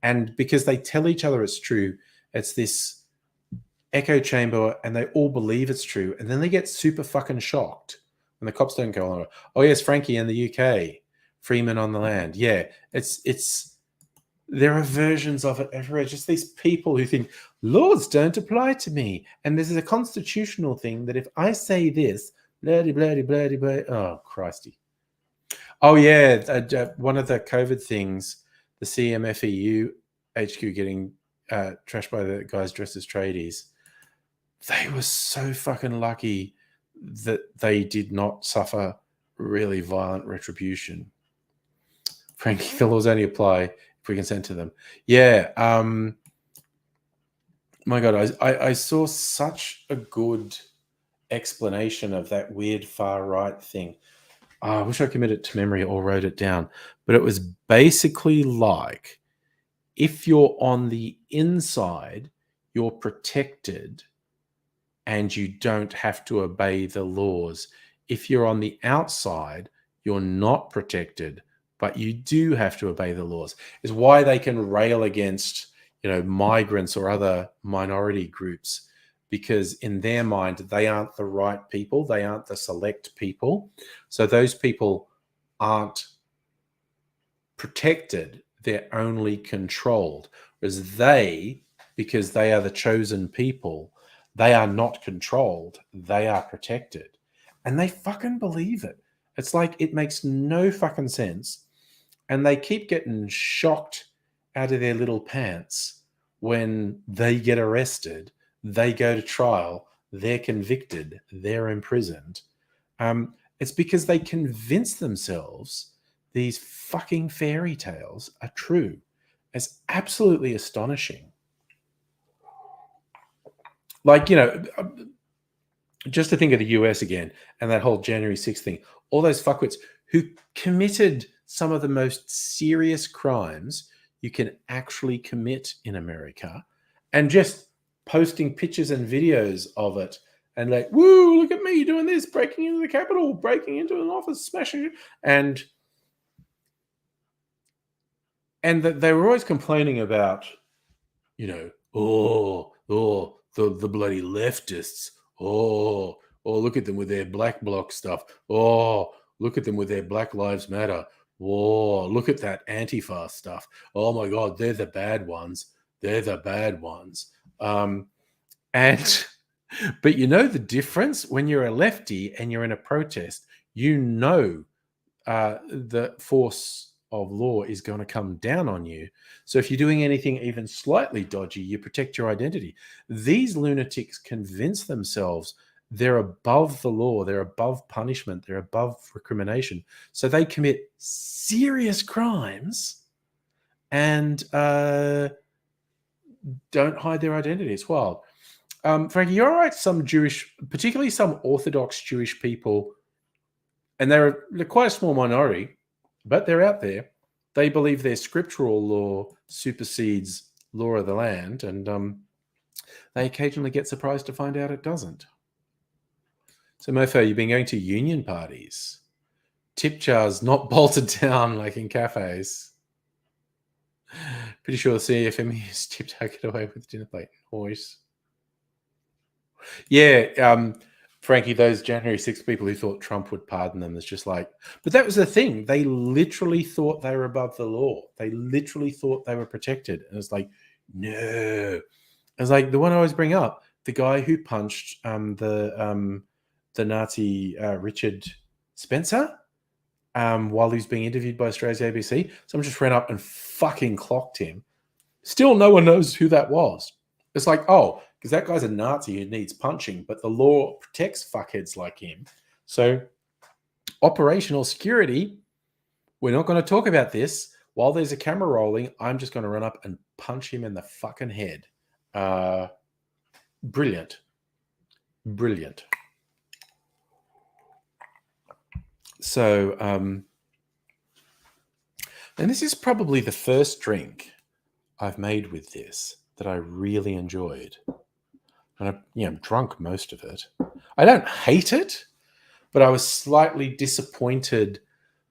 And because they tell each other it's true, it's this echo chamber and they all believe it's true. And then they get super fucking shocked when the cops don't go on. Oh yes, Frankie in the UK, Freeman on the land. Yeah, there are versions of it everywhere. Just these people who think laws don't apply to me. And this is a constitutional thing that if I say this, blah, blah, blah, blah, blah. Oh, Christy. Oh, yeah. One of the COVID things, the CMFEU HQ getting trashed by the guys dressed as tradies. They were so fucking lucky that they did not suffer really violent retribution. Frankie, the laws only apply if we consent to them. Yeah. My God, I saw such a good explanation of that weird far right thing. I wish I committed it to memory or wrote it down. But it was basically like if you're on the inside, you're protected and you don't have to obey the laws. If you're on the outside, you're not protected, but you do have to obey the laws. Is why they can rail against, migrants or other minority groups, because in their mind, they aren't the right people. They aren't the select people. So those people aren't protected. they're only controlled. Whereas they, because they are the chosen people, they are not controlled. They are protected. And they fucking believe it. It's like it makes no fucking sense. And they keep getting shocked out of their little pants when they get arrested, they go to trial, they're convicted, they're imprisoned. It's because they convince themselves these fucking fairy tales are true. It's absolutely astonishing. Like, just to think of the US again and that whole January 6th thing, all those fuckwits who committed some of the most serious crimes you can actually commit in America, and just posting pictures and videos of it and like, woo, look at me doing this, breaking into the Capitol, breaking into an office, smashing it. And that they were always complaining about, the bloody leftists. Oh, look at them with their black bloc stuff. Oh, look at them with their Black Lives Matter. Oh, look at that Antifa stuff. Oh my God, they're the bad ones. They're the bad ones. But you know the difference when you're a lefty and you're in a protest, the force of law is going to come down on you. So if you're doing anything even slightly dodgy, you protect your identity. These lunatics convince themselves they're above the law, they're above punishment, they're above recrimination. So they commit serious crimes and don't hide their identity. It's wild. Frankie, you're right. Some Jewish, particularly some Orthodox Jewish people, and they're quite a small minority, but they're out there. They believe their scriptural law supersedes law of the land, and they occasionally get surprised to find out it doesn't. So, Mofo, you've been going to union parties. Tip jars not bolted down like in cafes. Pretty sure the CFME has tipped I get away with dinner plate. Noise. Yeah, Frankie, those January 6th people who thought Trump would pardon them is just like, but that was the thing. They literally thought they were above the law. They literally thought they were protected. And it's like, no. It's like the one I always bring up, the guy who punched the Nazi Richard Spencer while he was being interviewed by Australia's ABC. Someone just ran up and fucking clocked him. Still no one knows who that was. It's like, oh, because that guy's a Nazi who needs punching, but the law protects fuckheads like him. So operational security, we're not going to talk about this. While there's a camera rolling, I'm just going to run up and punch him in the fucking head. Brilliant. Brilliant. So, and this is probably the first drink I've made with this that I really enjoyed. And I'm drunk most of it. I don't hate it, but I was slightly disappointed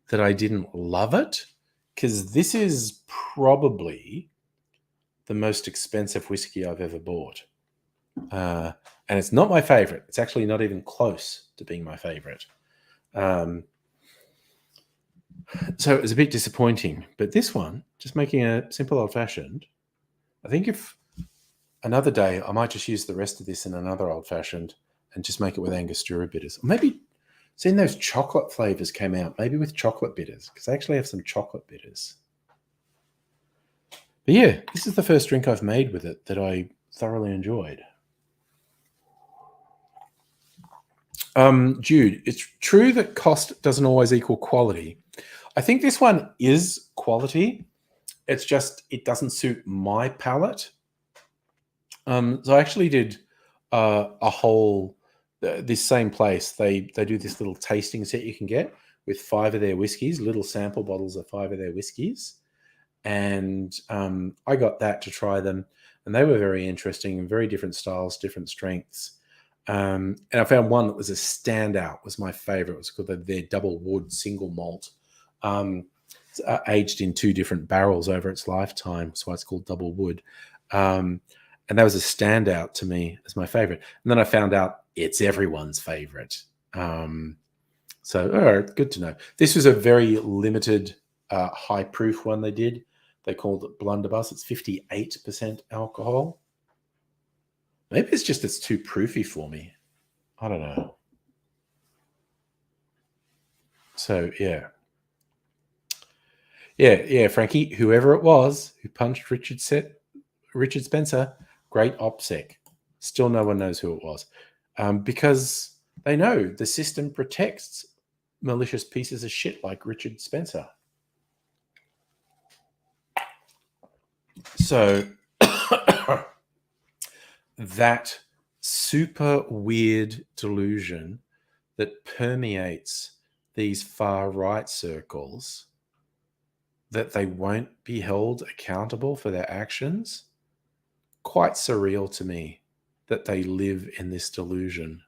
that I didn't love it, because this is probably the most expensive whiskey I've ever bought. And it's not my favorite. It's actually not even close to being my favorite. So it was a bit disappointing. But this one, just making a simple old-fashioned, I think if another day, I might just use the rest of this in another old-fashioned and just make it with Angostura bitters. Or maybe, seeing those chocolate flavors came out, maybe with chocolate bitters, because I actually have some chocolate bitters. But yeah, this is the first drink I've made with it that I thoroughly enjoyed. Jude, it's true that cost doesn't always equal quality. I think this one is quality. It's just, it doesn't suit my palate. So I actually did a whole, this same place, they do this little tasting set you can get with 5 of their whiskeys, little sample bottles of 5 of their whiskeys. And I got that to try them. And they were very interesting, very different styles, different strengths. And I found one that was a standout, was my favorite. It was called their Double Wood Single Malt. Aged in 2 different barrels over its lifetime. That's why it's called Double Wood. And that was a standout to me as my favorite. And then I found out it's everyone's favorite. So, all right, good to know. This was a very limited high proof one they did. they called it blunderbuss. It's 58% alcohol. Maybe it's just it's too proofy for me. I don't know. So yeah, Frankie, whoever it was who punched Richard Spencer, great OPSEC. Still, no one knows who it was, because they know the system protects malicious pieces of shit like Richard Spencer. So that super weird delusion that permeates these far right circles, that they won't be held accountable for their actions, quite surreal to me that they live in this delusion.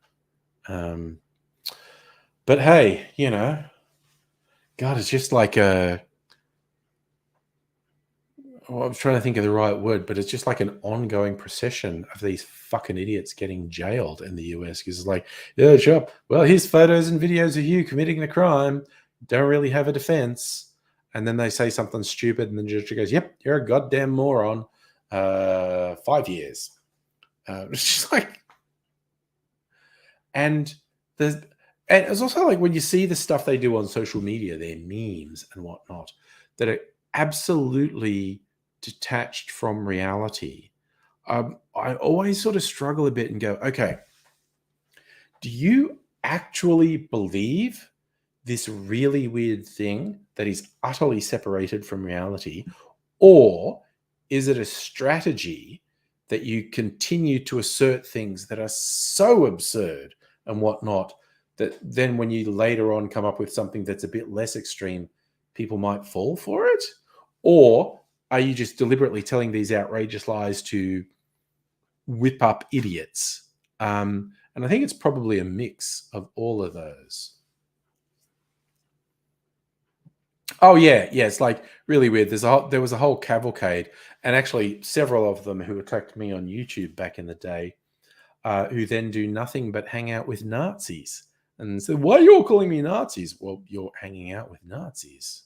But hey, God, it's just like I'm trying to think of the right word, but it's just like an ongoing procession of these fucking idiots getting jailed in the US. Because it's like, yeah, sure. Well, here's photos and videos of you committing the crime. Don't really have a defense. And then they say something stupid, and the judge goes, yep, you're a goddamn moron. 5 years. It's just like, and it's also like when you see the stuff they do on social media, their memes and whatnot, that are absolutely detached from reality. I always sort of struggle a bit and go, okay, do you actually believe this really weird thing that is utterly separated from reality, or is it a strategy that you continue to assert things that are so absurd and whatnot that then when you later on come up with something that's a bit less extreme, people might fall for it? Or are you just deliberately telling these outrageous lies to whip up idiots? And I think it's probably a mix of all of those. Oh yeah, it's like really weird. There was a whole cavalcade, and actually several of them who attacked me on YouTube back in the day, who then do nothing but hang out with Nazis. And so, why are you all calling me Nazis? Well, you're hanging out with Nazis.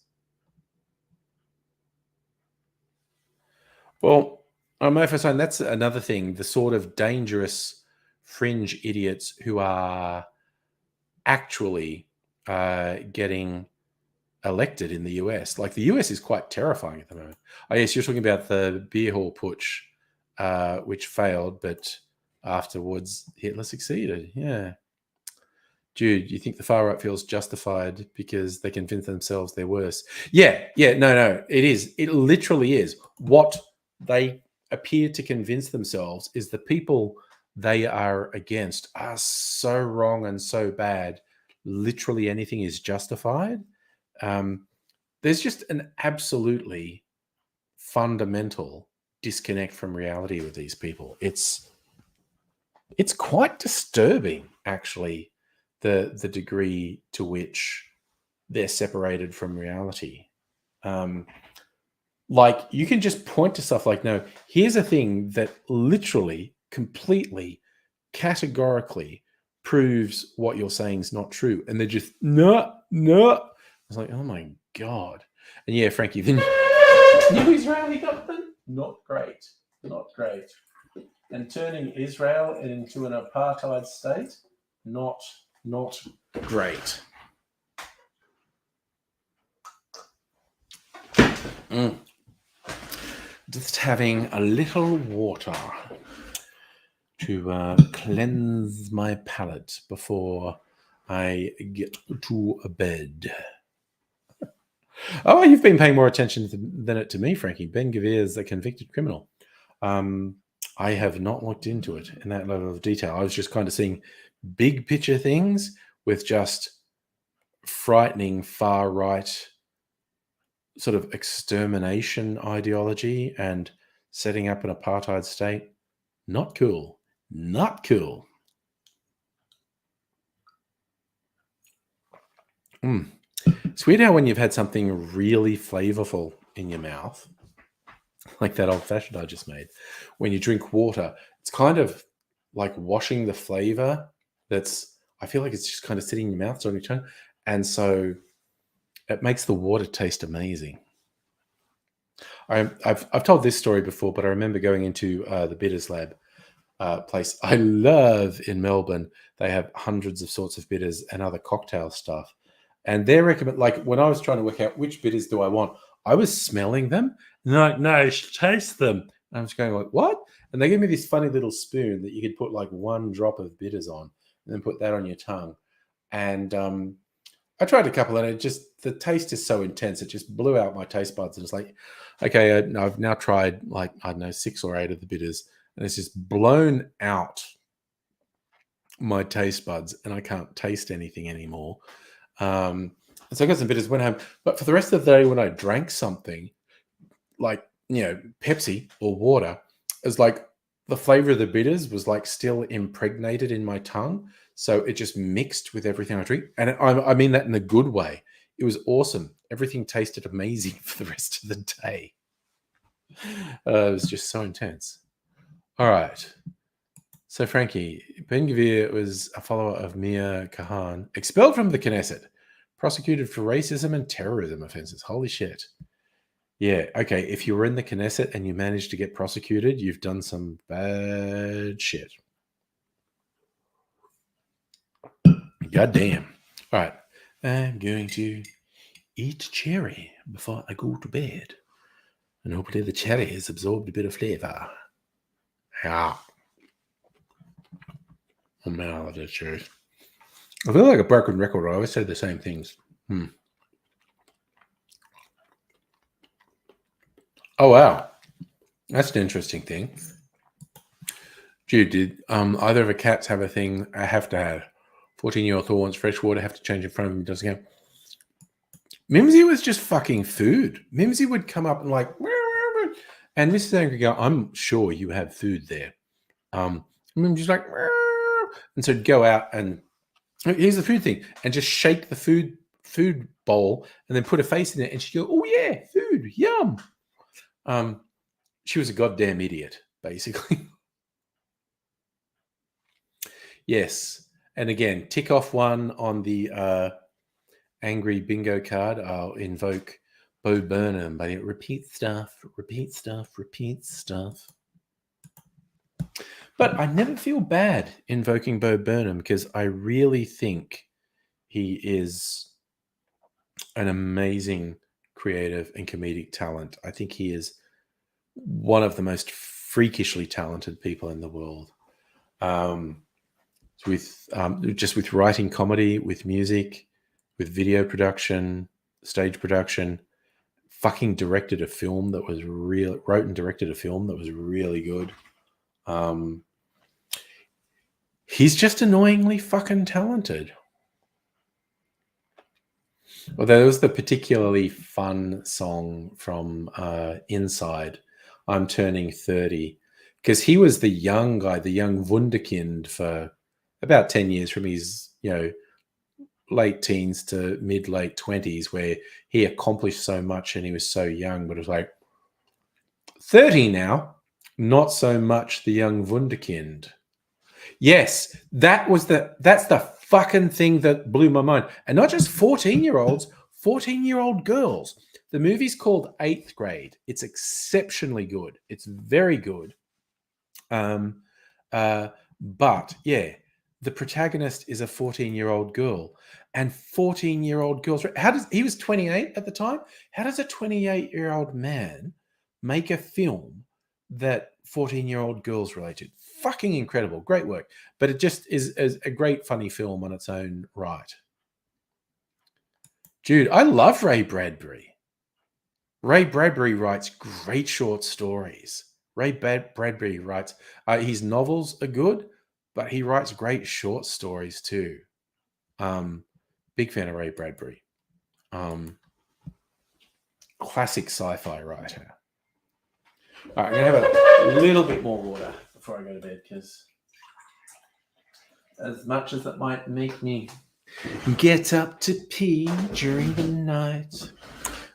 Well, I'm saying that's another thing. The sort of dangerous fringe idiots who are actually getting elected in the US. Like the US is quite terrifying at the moment. Oh yes, you're talking about the beer hall putsch, which failed, but afterwards Hitler succeeded. Yeah. Dude, you think the far right feels justified because they convince themselves they're worse? Yeah, no, it is. It literally is. What they appear to convince themselves is the people they are against are so wrong and so bad. Literally anything is justified. There's just an absolutely fundamental disconnect from reality with these people. It's quite disturbing, actually, the degree to which they're separated from reality. Like you can just point to stuff like, no, here's a thing that literally, completely, categorically proves what you're saying is not true. And they're just, no. It's like, oh my God. And yeah, Frankie, the new Israeli government, not great. And turning Israel into an apartheid state, not great. Just having a little water to cleanse my palate before I get to bed. Oh, you've been paying more attention than it to me, Frankie. Ben Gvir is a convicted criminal. I have not looked into it in that level of detail. I was just kind of seeing big picture things with just frightening far right sort of extermination ideology and setting up an apartheid state. Not cool. It's weird how when you've had something really flavorful in your mouth, like that old fashioned I just made, when you drink water, it's kind of like washing the flavor I feel like it's just kind of sitting in your mouth, it's on your tongue. And so it makes the water taste amazing. I've told this story before, but I remember going into the Bitters Lab place I love in Melbourne. They have hundreds of sorts of bitters and other cocktail stuff. And their recommend, like when I was trying to work out which bitters do I want, I was smelling them. And they're like, no, taste them. And I was going like, what? And they gave me this funny little spoon that you could put like one drop of bitters on and then put that on your tongue. And I tried a couple and the taste is so intense. It just blew out my taste buds. And it's like, okay, I've now tried like, I don't know, 6 or 8 of the bitters and it's just blown out my taste buds and I can't taste anything anymore. So I got some bitters, went home. But for the rest of the day when I drank something like, Pepsi or water, it was like the flavor of the bitters was like still impregnated in my tongue. So it just mixed with everything I drink. And I mean that in a good way. It was awesome. Everything tasted amazing for the rest of the day. It was just so intense. All right. So, Frankie, Ben Gvir was a follower of Mia Kahan, expelled from the Knesset, prosecuted for racism and terrorism offenses. Holy shit. Yeah, okay. If you were in the Knesset and you managed to get prosecuted, you've done some bad shit. God damn. All right. I'm going to eat cherry before I go to bed. And hopefully the cherry has absorbed a bit of flavor. Yeah. Oh man, I love that cherry. I feel like a broken record. I always say the same things. Oh wow, that's an interesting thing. Jude, did either of the cats have a thing I have to have? 14-year-old Thor wants fresh water, have to change in front of him, doesn't count. Mimsy was just fucking food. Mimsy would come up and like, and Mrs. Angry go, I'm sure you have food there. Mimsy's like, and so go out and here's the food thing, and just shake the food bowl and then put a face in it, and she'd go, oh yeah, food, yum. She was a goddamn idiot, basically. Yes. And again, tick off one on the angry bingo card. I'll invoke Bo Burnham, but it repeats stuff. But I never feel bad invoking Bo Burnham because I really think he is an amazing creative and comedic talent. I think he is one of the most freakishly talented people in the world. With writing comedy, with music, with video production, stage production, fucking wrote and directed a film that was really good. He's just annoyingly fucking talented. Well, there was the particularly fun song from Inside, I'm Turning 30, because he was the young guy, the young wunderkind for about 10 years from his, late teens to mid-late 20s, where he accomplished so much and he was so young, but it was like 30 now, not so much the young wunderkind. Yes, that's the fucking thing that blew my mind. And not just 14-year-olds, 14-year-old girls. The movie's called 8th Grade. It's exceptionally good. It's very good. But yeah, the protagonist is a 14-year-old girl, and 14-year-old girls. He was 28 at the time. How does a 28-year-old man make a film that 14-year-old girls relate to? Fucking incredible. Great work. But it just is a great, funny film on its own right. Dude, I love Ray Bradbury. Ray Bradbury writes great short stories. Ray Bradbury writes, his novels are good, but he writes great short stories too. Big fan of Ray Bradbury. Classic sci-fi writer. All right, I'm going to have a little bit more water before I go to bed, because as much as it might make me get up to pee during the night,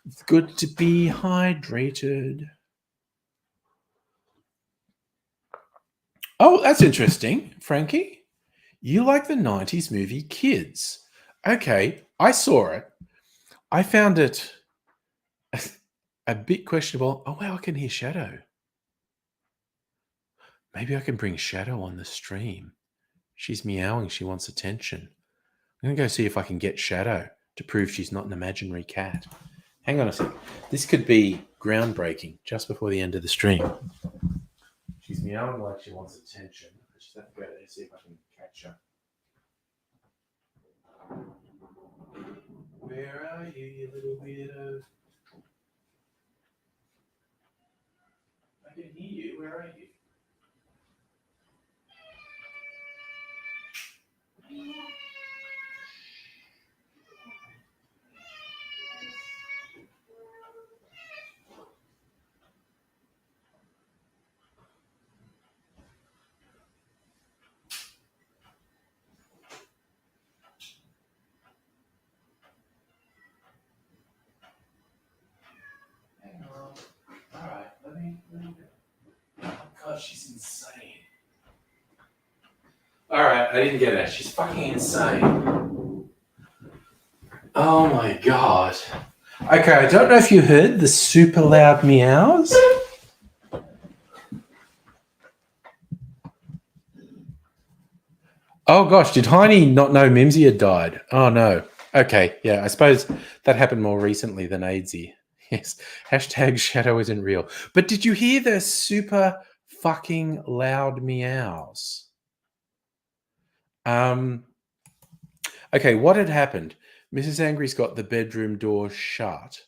it's good to be hydrated. Oh, that's interesting, Frankie. You like the 90s movie Kids. Okay, I saw it. I found it a bit questionable. Oh, wow, I can hear Shadow. Maybe I can bring Shadow on the stream. She's meowing. She wants attention. I'm going to go see if I can get Shadow to prove she's not an imaginary cat. Hang on a sec. This could be groundbreaking just before the end of the stream. She's meowing like she wants attention. I just have to go there and see if I can catch her. Where are you, you little weirdo? I can hear you. Where are you? Hang on. All right, let me go. Oh, God, she's insane. All right, I didn't get it. She's fucking insane. Oh my God. Okay, I don't know if you heard the super loud meows. Oh gosh, did Heine not know Mimsy had died? Oh no. Okay, yeah, I suppose that happened more recently than AIDSy. Yes. Hashtag Shadow isn't real. But did you hear the super fucking loud meows? Okay, what had happened? Mrs. Angry's got the bedroom door shut,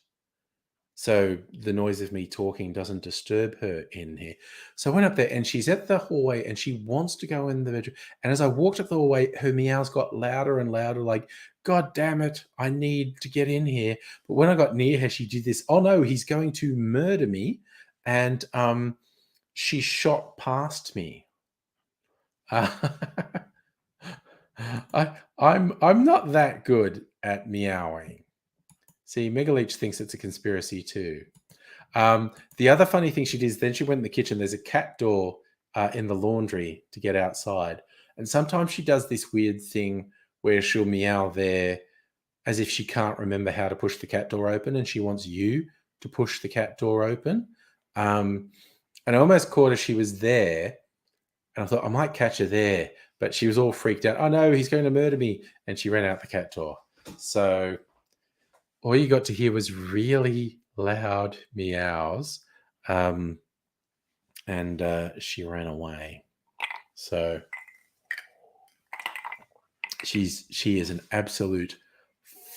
so the noise of me talking doesn't disturb her in here. So I went up there and she's at the hallway and she wants to go in the bedroom. And as I walked up the hallway, her meows got louder and louder, like, God damn it, I need to get in here. But when I got near her, she did this, oh no, he's going to murder me. And she shot past me. I'm not that good at meowing. See, Megaleech thinks it's a conspiracy too. The other funny thing she did is then she went in the kitchen. There's a cat door in the laundry to get outside. And sometimes she does this weird thing where she'll meow there as if she can't remember how to push the cat door open and she wants you to push the cat door open. And I almost caught her. She was there. And I thought I might catch her there. But she was all freaked out. Oh, no, he's going to murder me. And she ran out the cat door. So all you got to hear was really loud meows. And she ran away. So she is an absolute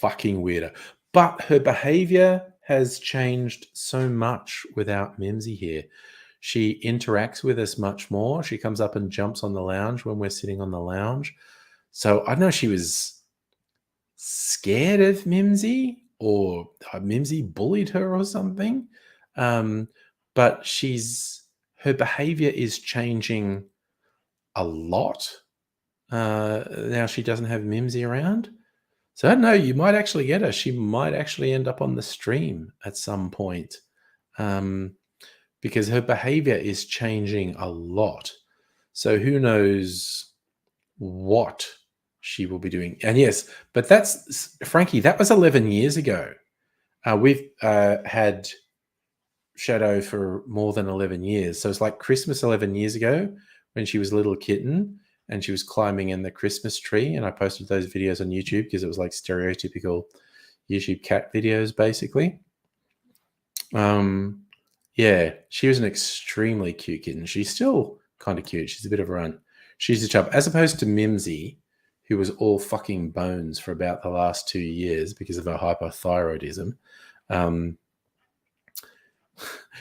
fucking weirdo. But her behavior has changed so much without Mimsy here. She interacts with us much more. She comes up and jumps on the lounge when we're sitting on the lounge. So I don't know if she was scared of Mimsy or Mimsy bullied her or something. But her behavior is changing a lot. Now she doesn't have Mimsy around. So I don't know, you might actually get her. She might actually end up on the stream at some point. Because her behavior is changing a lot. So who knows what she will be doing. And yes, but that's, Frankie, that was 11 years ago. We've had Shadow for more than 11 years. So it's like Christmas 11 years ago when she was a little kitten and she was climbing in the Christmas tree. And I posted those videos on YouTube because it was like stereotypical YouTube cat videos, basically. Yeah, she was an extremely cute kitten. She's still kind of cute. She's a bit of a run. She's a chub. As opposed to Mimsy, who was all fucking bones for about the last 2 years because of her hypothyroidism.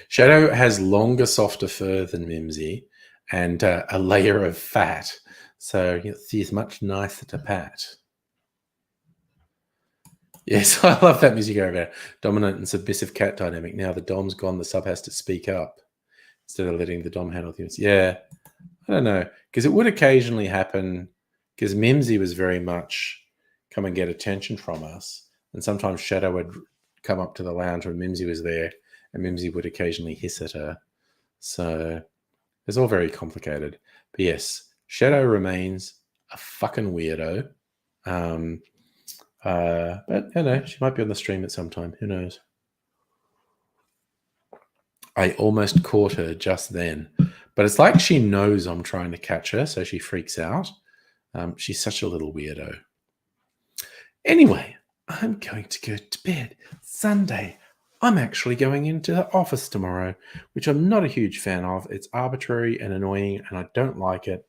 Shadow has longer, softer fur than Mimsy and a layer of fat. So she's much nicer to pat. Yes, I love that music over dominant and submissive cat dynamic. Now the dom's gone, the sub has to speak up instead of letting the dom handle things. Yeah, I don't know, because it would occasionally happen because Mimsy was very much come and get attention from us. And sometimes Shadow would come up to the lounge when Mimsy was there and Mimsy would occasionally hiss at her. So it's all very complicated. But yes, Shadow remains a fucking weirdo. But, she might be on the stream at some time. Who knows? I almost caught her just then. But it's like she knows I'm trying to catch her, so she freaks out. She's such a little weirdo. Anyway, I'm going to go to bed. Sunday. I'm actually going into the office tomorrow, which I'm not a huge fan of. It's arbitrary and annoying, and I don't like it.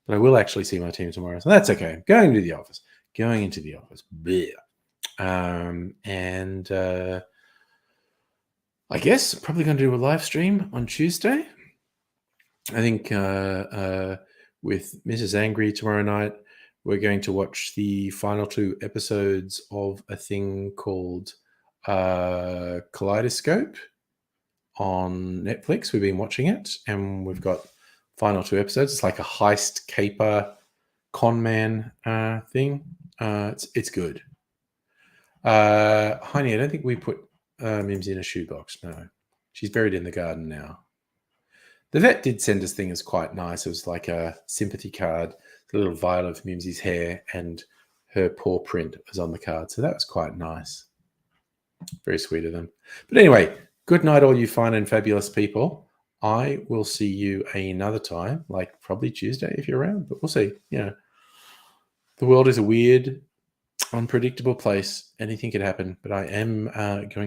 But I will actually see my team tomorrow, so that's okay. I'm going to the office. Going into the office. Blech. I guess probably going to do a live stream on Tuesday. I think with Mrs. Angry tomorrow night, we're going to watch the final 2 episodes of a thing called Kaleidoscope on Netflix. We've been watching it, and we've got final 2 episodes. It's like a heist caper con man thing. It's good. Heine, I don't think we put Mims in a shoebox. No, she's buried in the garden now. The vet did send us things quite nice. It was like a sympathy card, a little vial of Mimsy's hair, and her paw print was on the card. So that was quite nice. Very sweet of them. But anyway, good night, all you fine and fabulous people. I will see you another time, like probably Tuesday if you're around, but we'll see. The world is a weird, unpredictable place. Anything could happen, but I am going